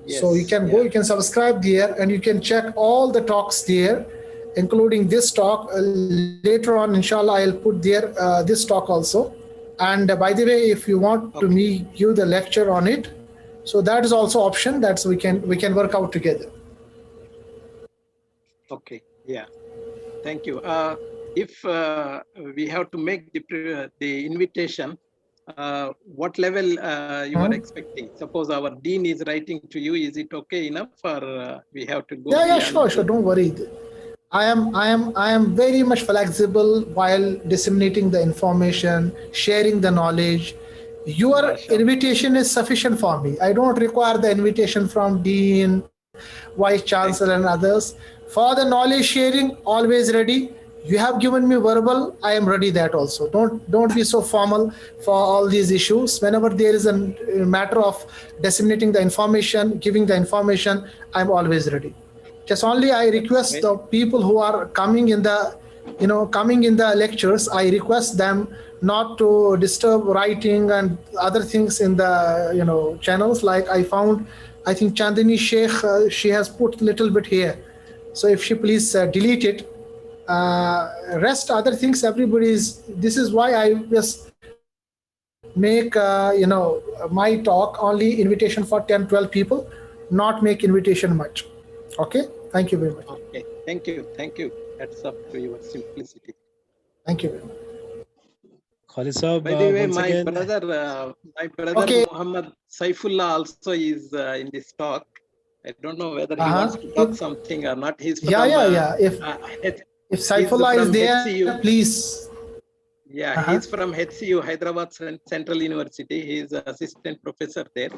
Yes, so you can go, you can subscribe there, and you can check all the talks there, including this talk. Later on, inshallah, I'll put there this talk also. And by the way, if you want to me give the lecture on it, so that is also option. That's we can work out together. Okay. Yeah. Thank you. If we have to make the invitation, what level you are expecting? Suppose our dean is writing to you, is it okay enough, or we have to go? Yeah, sure. Don't worry. I am very much flexible while disseminating the information, sharing the knowledge. Your invitation is sufficient for me. I don't require the invitation from dean, vice chancellor, and others. For the knowledge sharing, always ready. You have given me verbal, I am ready that also. Don't be so formal for all these issues. Whenever there is a matter of disseminating the information, giving the information, I'm always ready. Just only I request the people who are coming in the lectures, I request them not to disturb writing and other things in the channels. Like I found, I think Chandini Sheikh, she has put a little bit here. So if she please delete it. Rest other things, this is why I just make my talk only invitation for 10-12 people, not make invitation much. Okay, thank you very much. Okay, thank you. Hats up to your simplicity. Thank you very much. Khalid Sahab, by the way, once my again, brother Okay. Muhammad Saifullah also is in this talk. I don't know whether he wants to talk something or not. He's from If Saifullah is there, HCU. please. Yeah, he's from HCU, Hyderabad Central University. He's an assistant professor there.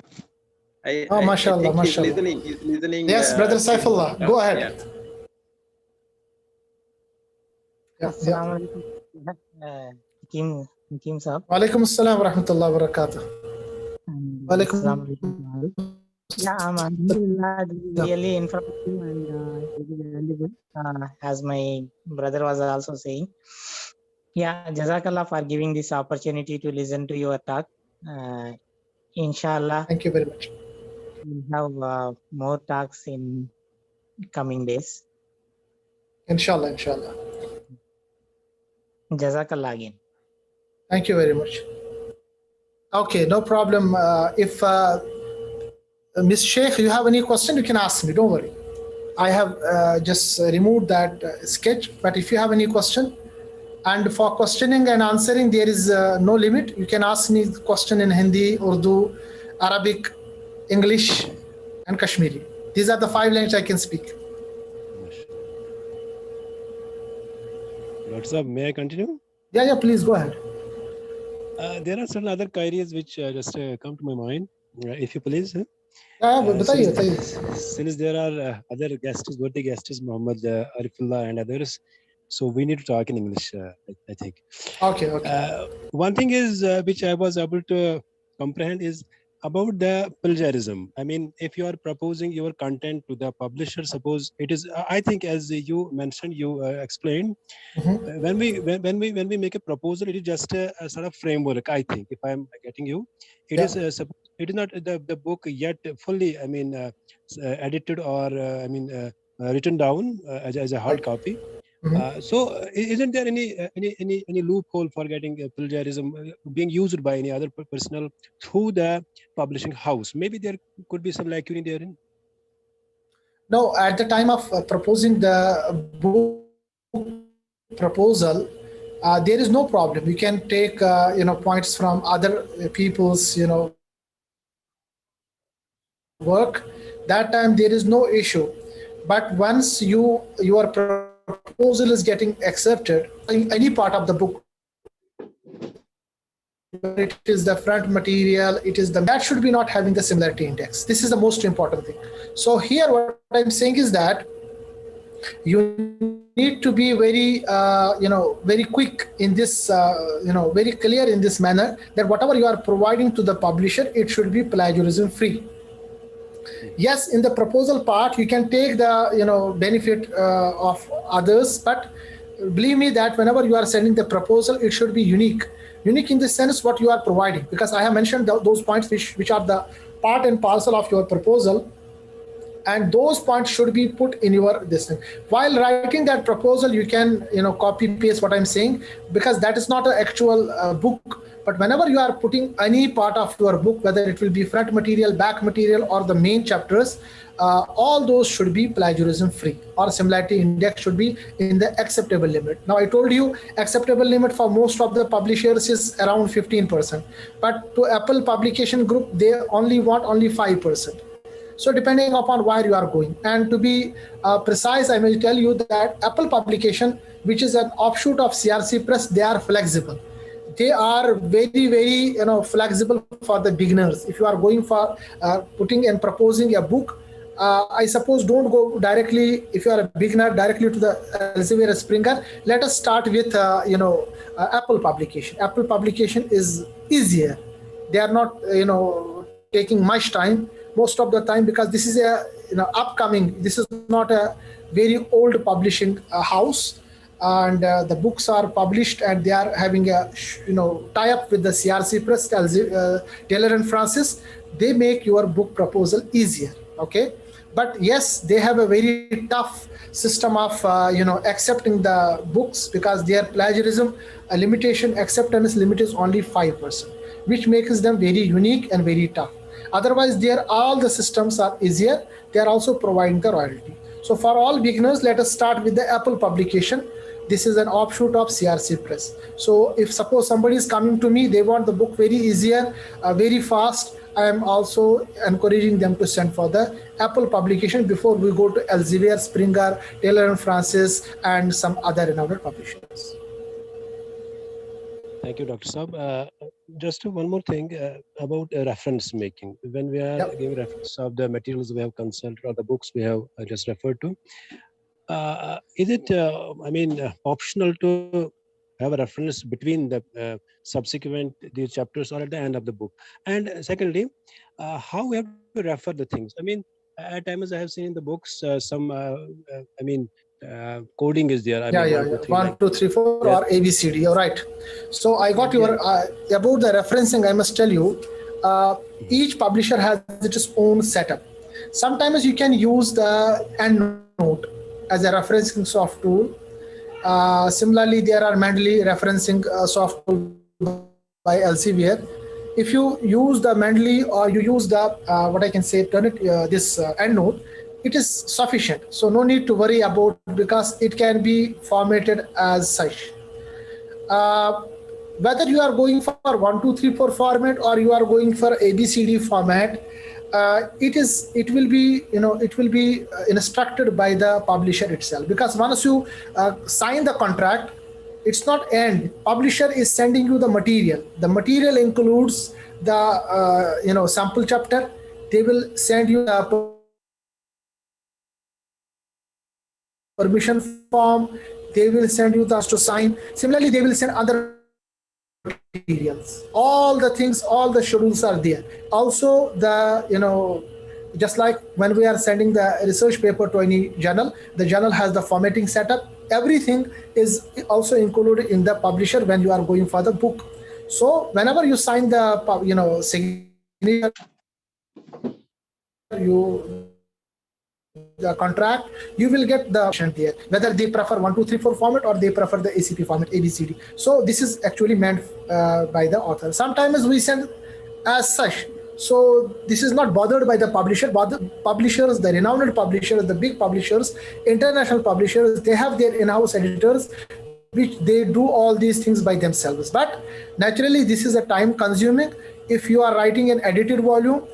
Mashallah, mashallah. He's listening. Yes, brother Saifullah, go ahead. Assalamu alaikum. Hakim Saab. Walaikum assalam wa rahmatullahi wa barakatuh. Yeah, alhamdulillah, really informative and really good. As my brother was also saying. Yeah, Jazakallah for giving this opportunity to listen to your talk. Inshallah. Thank you very much. We'll have more talks in coming days. Inshallah. Jazakallah again. Thank you very much. Okay, no problem. If Ms. Sheikh, you have any question, you can ask me. Don't worry. I have just removed that sketch. But if you have any question, and for questioning and answering, there is no limit. You can ask me the question in Hindi, Urdu, Arabic, English, and Kashmiri. These are the 5 languages I can speak. Dr. Sahab, may I continue? Yeah, please go ahead. There are certain other queries which just come to my mind, if you please. Since there are other guests, worthy guests, Muhammad Arifullah and others, so we need to talk in English, I think. Okay. One thing is which I was able to comprehend is about the plagiarism. I mean, if you are proposing your content to the publisher, suppose it is, I think as you mentioned, you explained, when we make a proposal, it is just a sort of framework. I think, if I'm getting you, it is not the book yet fully, I mean, edited or written down as a hard copy. So isn't there any loophole for getting plagiarism being used by any other personnel through the publishing house? Maybe there could be some lacune therein. No, at the time of proposing the book proposal, there is no problem. You can take points from other people's work. That time there is no issue. But once your proposal is getting accepted in any part of the book, it is the front material, that should be not having the similarity index. This is the most important thing. So here what I'm saying is that you need to be very very quick in this very clear in this manner, that whatever you are providing to the publisher, it should be plagiarism free. Yes, in the proposal part, you can take the benefit of others, but believe me that whenever you are sending the proposal, it should be unique in the sense what you are providing, because I have mentioned those points which are the part and parcel of your proposal, and those points should be put in your this thing. While writing that proposal, you can copy paste what I'm saying, because that is not an actual book. But whenever you are putting any part of your book, whether it will be front material, back material, or the main chapters, all those should be plagiarism free, or similarity index should be in the acceptable limit. Now I told you acceptable limit for most of the publishers is around 15%, but to Apple Publication Group they only want only 5%. So depending upon where you are going, and to be precise, I may tell you that Apple Publication, which is an offshoot of CRC Press, they are flexible. They are very flexible for the beginners. If you are going for putting and proposing a book, I suppose don't go directly, if you are a beginner, directly to the Elsevier Springer. Let us start with Apple Publication. Apple Publication is easier. They are not taking much time most of the time, because this is a upcoming, this is not a very old publishing house, and the books are published and they are having a tie-up with the CRC Press, Taylor and Francis. They make your book proposal easier. Okay, but yes, they have a very tough system of accepting the books, because their plagiarism limitation, acceptance limit is only 5%, which makes them very unique and very tough. Otherwise, all the systems are easier. They are also providing the royalty. So for all beginners, let us start with the Apple Publication. This is an offshoot of CRC Press. So if suppose somebody is coming to me, they want the book very easier, very fast, I am also encouraging them to send for the Apple Publication before we go to Elsevier, Springer, Taylor and Francis, and some other renowned publishers. Thank you, Dr. Saab. Just one more thing about reference making. When we are giving reference of the materials we have consulted or the books we have just referred to, is it, optional to have a reference between the subsequent these chapters or at the end of the book? And secondly, how we have to refer the things? I mean, at times I have seen in the books some, coding is there. 1, 2, 3, 4 or ABCD. You're right. So I got your about the referencing. I must tell you, each publisher has its own setup. Sometimes you can use the EndNote as a referencing soft tool. Similarly, there are Mendeley referencing soft tool by Elsevier. If you use the Mendeley or you use the this EndNote, it is sufficient. So no need to worry about, because it can be formatted as such. Whether you are going for 1, 2, 3, 4 format or you are going for ABCD format, it will be instructed by the publisher itself, because once you sign the contract, it's not end. Publisher is sending you the material. The material includes the sample chapter. They will send you the permission form. They will send you the to sign. Similarly, they will send other materials. All the things, all the schedules are there. Also, just like when we are sending the research paper to any journal, the journal has the formatting setup. Everything is also included in the publisher when you are going for the book. So whenever you sign the signature, the contract, you will get the option there, whether they prefer 1, 2, 3, 4 format or they prefer the ACP format, ABCD. So this is actually meant by the author. Sometimes we send as such. So this is not bothered by the publisher. But the publishers, the renowned publishers, the big publishers, international publishers, they have their in-house editors, which they do all these things by themselves. But naturally, this is a time consuming. If you are writing an edited volume,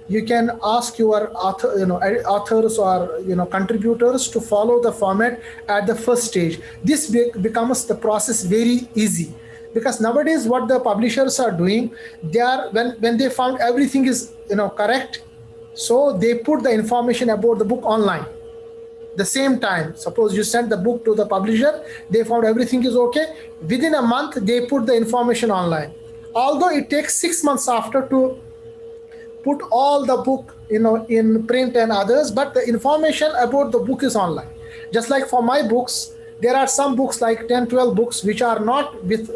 you can ask your authors or contributors to follow the format at the first stage. This becomes the process very easy, because nowadays what the publishers are doing, they are when they found everything is correct, so they put the information about the book online. The same time, suppose you send the book to the publisher, they found everything is okay. Within a month, they put the information online. Although it takes 6 months after to put all the book in print and others, but the information about the book is online. Just like for my books, there are some books like 10, 12 books which are not with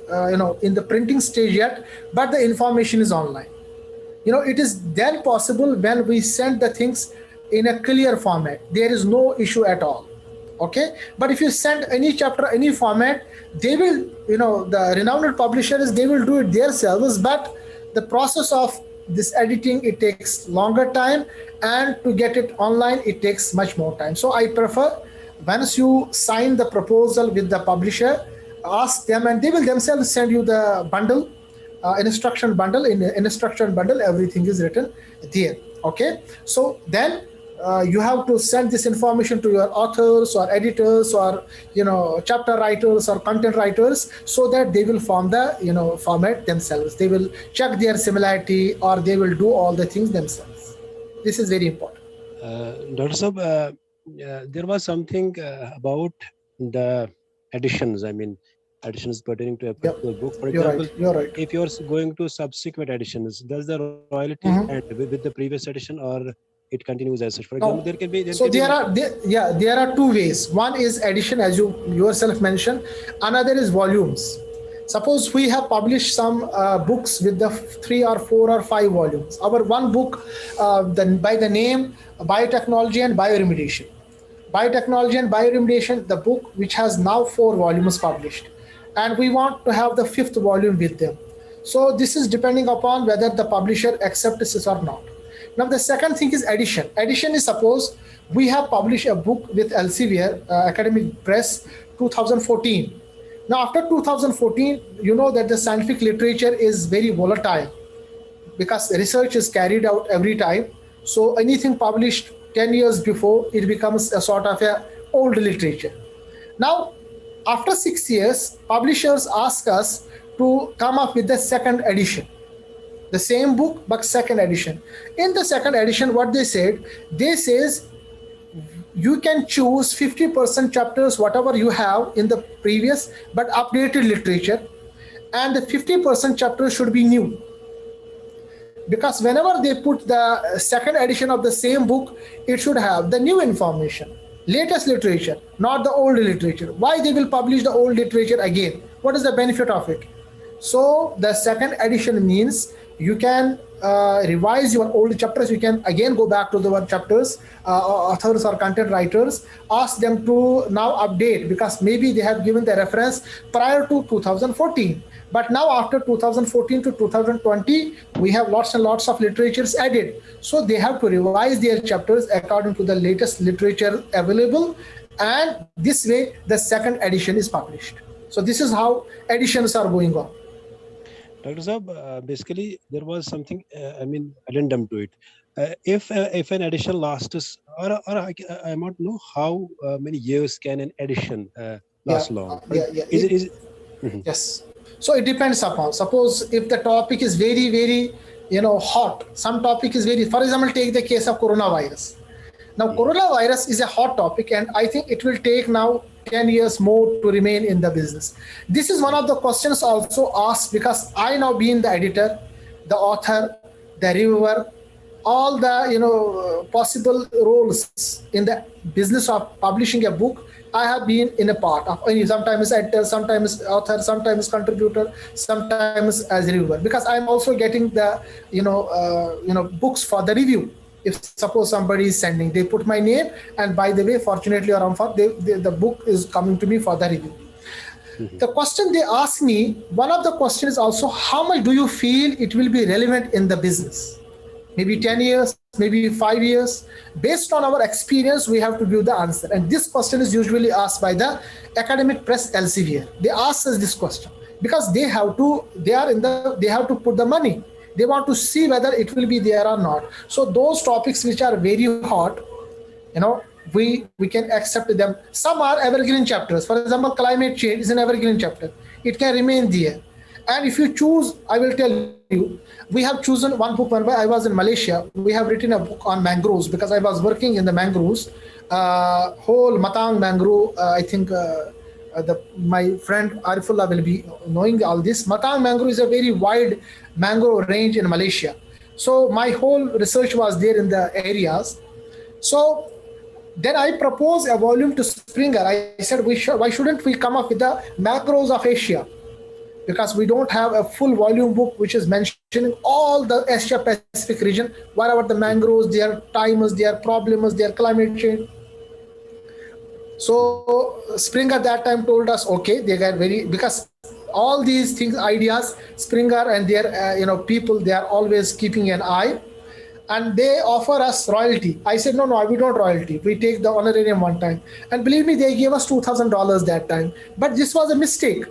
in the printing stage yet, but the information is online. It is then possible when we send the things in a clear format. There is no issue at all. Okay, but if you send any chapter, any format, they will, the renowned publishers, they will do it themselves, but the process of this editing, it takes longer time, and to get it online, it takes much more time. So I prefer, once you sign the proposal with the publisher, ask them, and they will themselves send you the bundle, instruction bundle. In instruction bundle, everything is written there. Okay, so then you have to send this information to your authors or editors or chapter writers or content writers, so that they will form the format themselves. They will check their similarity, or they will do all the things themselves. This is very important. Dr. Saab, there was something about the editions. I mean, editions pertaining to a particular book. For example, you're right. If you're going to subsequent editions, does the royalty end with the previous edition, or it continues as such? For example, there can be. There are two ways. One is edition, as you yourself mentioned. Another is volumes. Suppose we have published some books with the 3 or 4 or 5 volumes. Our one book, by the name Biotechnology and Bioremediation. Biotechnology and Bioremediation, the book which has now 4 volumes published, and we want to have the 5th volume with them. So this is depending upon whether the publisher accepts this or not. Now the second thing is edition. Edition is, suppose we have published a book with Elsevier Academic Press 2014. Now after 2014, you know that the scientific literature is very volatile because research is carried out every time. So anything published 10 years before, it becomes a sort of a old literature. Now after 6 years, publishers ask us to come up with the second edition. The same book, but second edition. In the second edition, what they said, they says you can choose 50% chapters, whatever you have in the previous, but updated literature, and the 50% chapters should be new. Because whenever they put the second edition of the same book, it should have the new information, latest literature, not the old literature. Why they will publish the old literature again? What is the benefit of it? So the second edition means you can revise your old chapters. You can again go back to the chapters, authors or content writers, ask them to now update, because maybe they have given the reference prior to 2014. But now after 2014 to 2020, we have lots and lots of literatures added. So they have to revise their chapters according to the latest literature available. And this way, the second edition is published. So this is how editions are going on. Dr. Saab, basically there was something, addendum to it. If an edition lasts, or I want to know how many years can an edition last long? Yes. So it depends upon. Suppose if the topic is very, very, hot. Some topic is very. For example, take the case of coronavirus. Now, coronavirus is a hot topic, and I think it will take now 10 years more to remain in the business. This is one of the questions also asked, because I now being the editor, the author, the reviewer, all the possible roles in the business of publishing a book, I have been in a part of. Sometimes editor, sometimes author, sometimes contributor, sometimes as reviewer, because I'm also getting the books for the review. If suppose somebody is sending, they put my name, and by the way, fortunately or unfortunately, the book is coming to me for the review. The question they ask me, one of the questions is also, how much do you feel it will be relevant in the business? Maybe 10 years, maybe 5 years. Based on our experience, we have to give the answer. And this question is usually asked by the Academic Press Elsevier. They ask us this question because they have to put the money. They want to see whether it will be there or not. So those topics which are very hot, we can accept them. Some are evergreen chapters. For example, climate change is an evergreen chapter. It can remain there. And if you choose, I will tell you, we have chosen one book. When I was in Malaysia, we have written a book on mangroves, because I was working in the mangroves, whole Matang mangrove. I think my friend Arifullah will be knowing all this. Matang mangrove is a very wide mangrove range in Malaysia. So my whole research was there in the areas. So then I proposed a volume to Springer. I said, why shouldn't we come up with the mangroves of Asia? because we don't have a full volume book which is mentioning all the Asia Pacific region, whatever the mangroves, their timers, their problems, their climate change. So Springer that time told us, okay, they got very, because all these things, ideas, Springer and their people, they are always keeping an eye, and they offer us royalty. I said, no, we don't royalty. We take the honorarium one time. And believe me, they gave us $2,000 that time. But this was a mistake.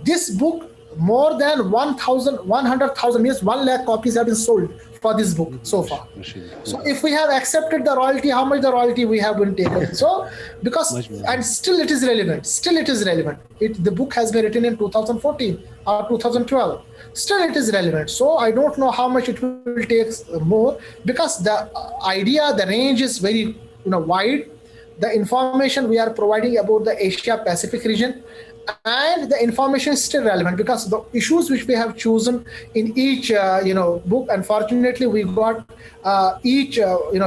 This book, more than 100,000, means 1 lakh copies have been sold for this book so far. So if we have accepted the royalty, how much the royalty we have been taken? So and still it is relevant. The book has been written in 2014 or 2012. Still it is relevant. So I don't know how much it will take more, because the idea, the range is very wide. The information we are providing about the Asia Pacific region, and the information is still relevant, because the issues which we have chosen in each book, unfortunately we got each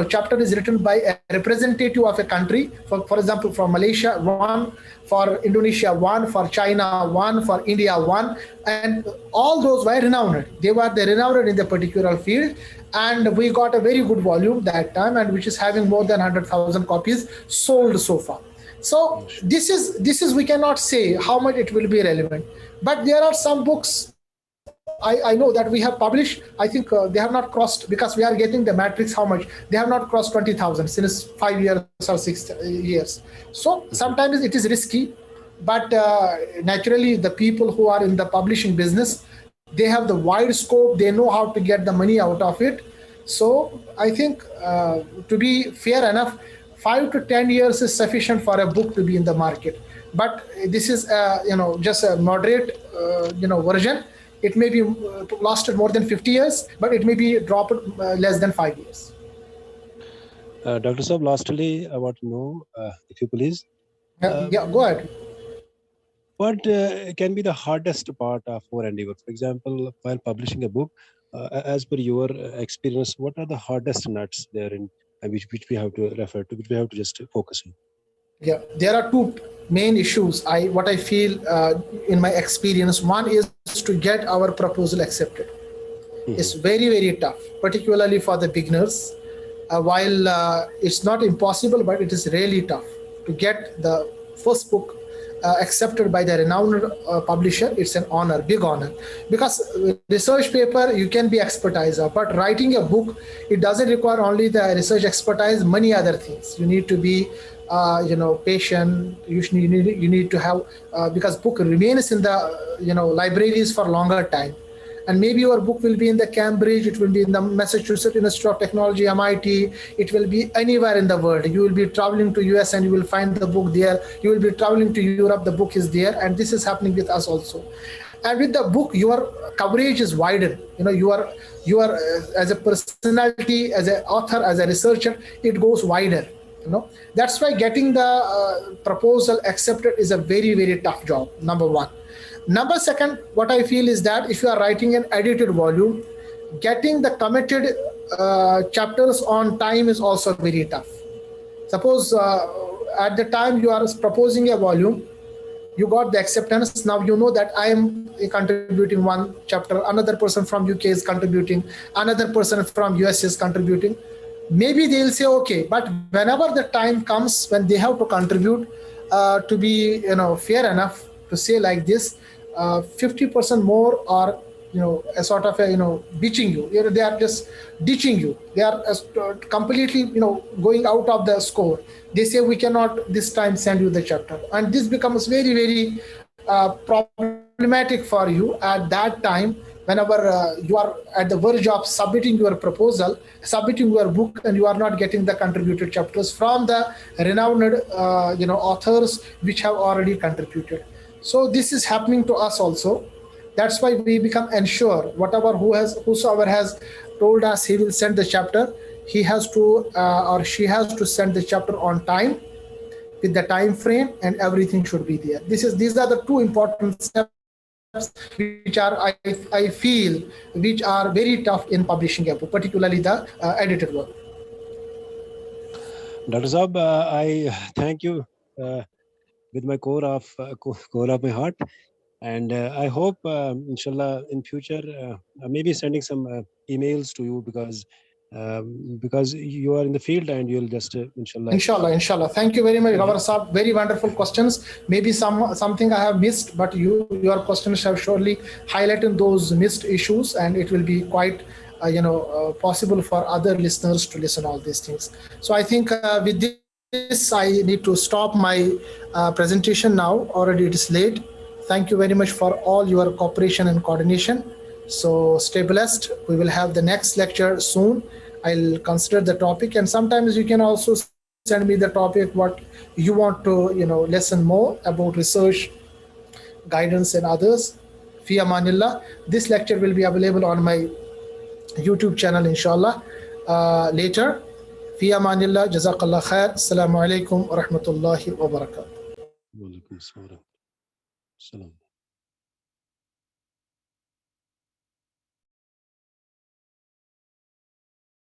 chapter is written by a representative of a country. For example, from Malaysia one, for Indonesia one, for China one, for India one, and all those were renowned. They were renowned in the particular field, and we got a very good volume that time, and which is having more than 100,000 copies sold so far. So this is we cannot say how much it will be relevant, but there are some books I know that we have published. I think they have not crossed, because we are getting the matrix how much they have not crossed 20,000 since 5 years or 6 years. So sometimes it is risky, but naturally the people who are in the publishing business, they have the wide scope. They know how to get the money out of it. So I think to be fair enough, 5 to 10 years is sufficient for a book to be in the market. But this is just a moderate version. It may be lasted more than 50 years, but it may be dropped less than 5 years. Dr. Saab, lastly, I want to know, if you please. Yeah, go ahead. What can be the hardest part of our endeavor? For example, while publishing a book, as per your experience, what are the hardest nuts therein, which we have to refer to, which we have to just focus on? Yeah, there are two main issues. What I feel in my experience, one is to get our proposal accepted. It's very, very tough, particularly for the beginners. While it's not impossible, but it is really tough to get the first book accepted by the renowned publisher. It's an honor, big honor, because research paper you can be expertise of, but writing a book, it doesn't require only the research expertise, many other things. You need to be patient. You need to have because book remains in the libraries for longer time. And maybe your book will be in the Cambridge, it will be in the Massachusetts Institute of Technology, MIT, it will be anywhere in the world. You will be traveling to US and you will find the book there. You will be traveling to Europe, the book is there. And this is happening with us also. And with the book, your coverage is wider. You are as a personality, as an author, as a researcher, it goes wider. That's why getting the proposal accepted is a very, very tough job, number one. Number second, what I feel is that if you are writing an edited volume, getting the committed chapters on time is also very tough. Suppose at the time you are proposing a volume, you got the acceptance. Now you know that I am contributing one chapter, another person from UK is contributing, another person from US is contributing. Maybe they'll say, okay, but whenever the time comes when they have to contribute, to be fair enough to say like this, 50% more or a sort of ditching you. They are just ditching you. They are completely going out of the score. They say we cannot this time send you the chapter, and this becomes very, very problematic for you at that time. Whenever you are at the verge of submitting your proposal, submitting your book, and you are not getting the contributed chapters from the renowned authors which have already contributed. So this is happening to us also. That's why we become ensure whosoever has told us he will send the chapter, he has to or she has to send the chapter on time, with the time frame, and everything should be there. These are the two important steps which are I feel which are very tough in publishing a book, particularly the edited work. Dr. Saab, I thank you with my core of my heart. And I hope, inshallah, in future, maybe sending some emails to you because you are in the field and you'll just, inshallah. Inshallah. Thank you very much, Gawar Saab. Very wonderful questions. Maybe something I have missed, but your questions have surely highlighted those missed issues, and it will be quite, possible for other listeners to listen all these things. So I think with this, I need to stop my presentation now. Already it is late. Thank you very much for all your cooperation and coordination. So stay blessed. We will have the next lecture soon. I'll consider the topic, and sometimes you can also send me the topic what you want to listen more about research, guidance, and others. Fi amanillah. This lecture will be available on my YouTube channel, inshallah, later. Fi amanillah. Jazakallah khair. Assalamu alaikum wa rahmatullahi wa barakatuh. Wa alaikum assalam.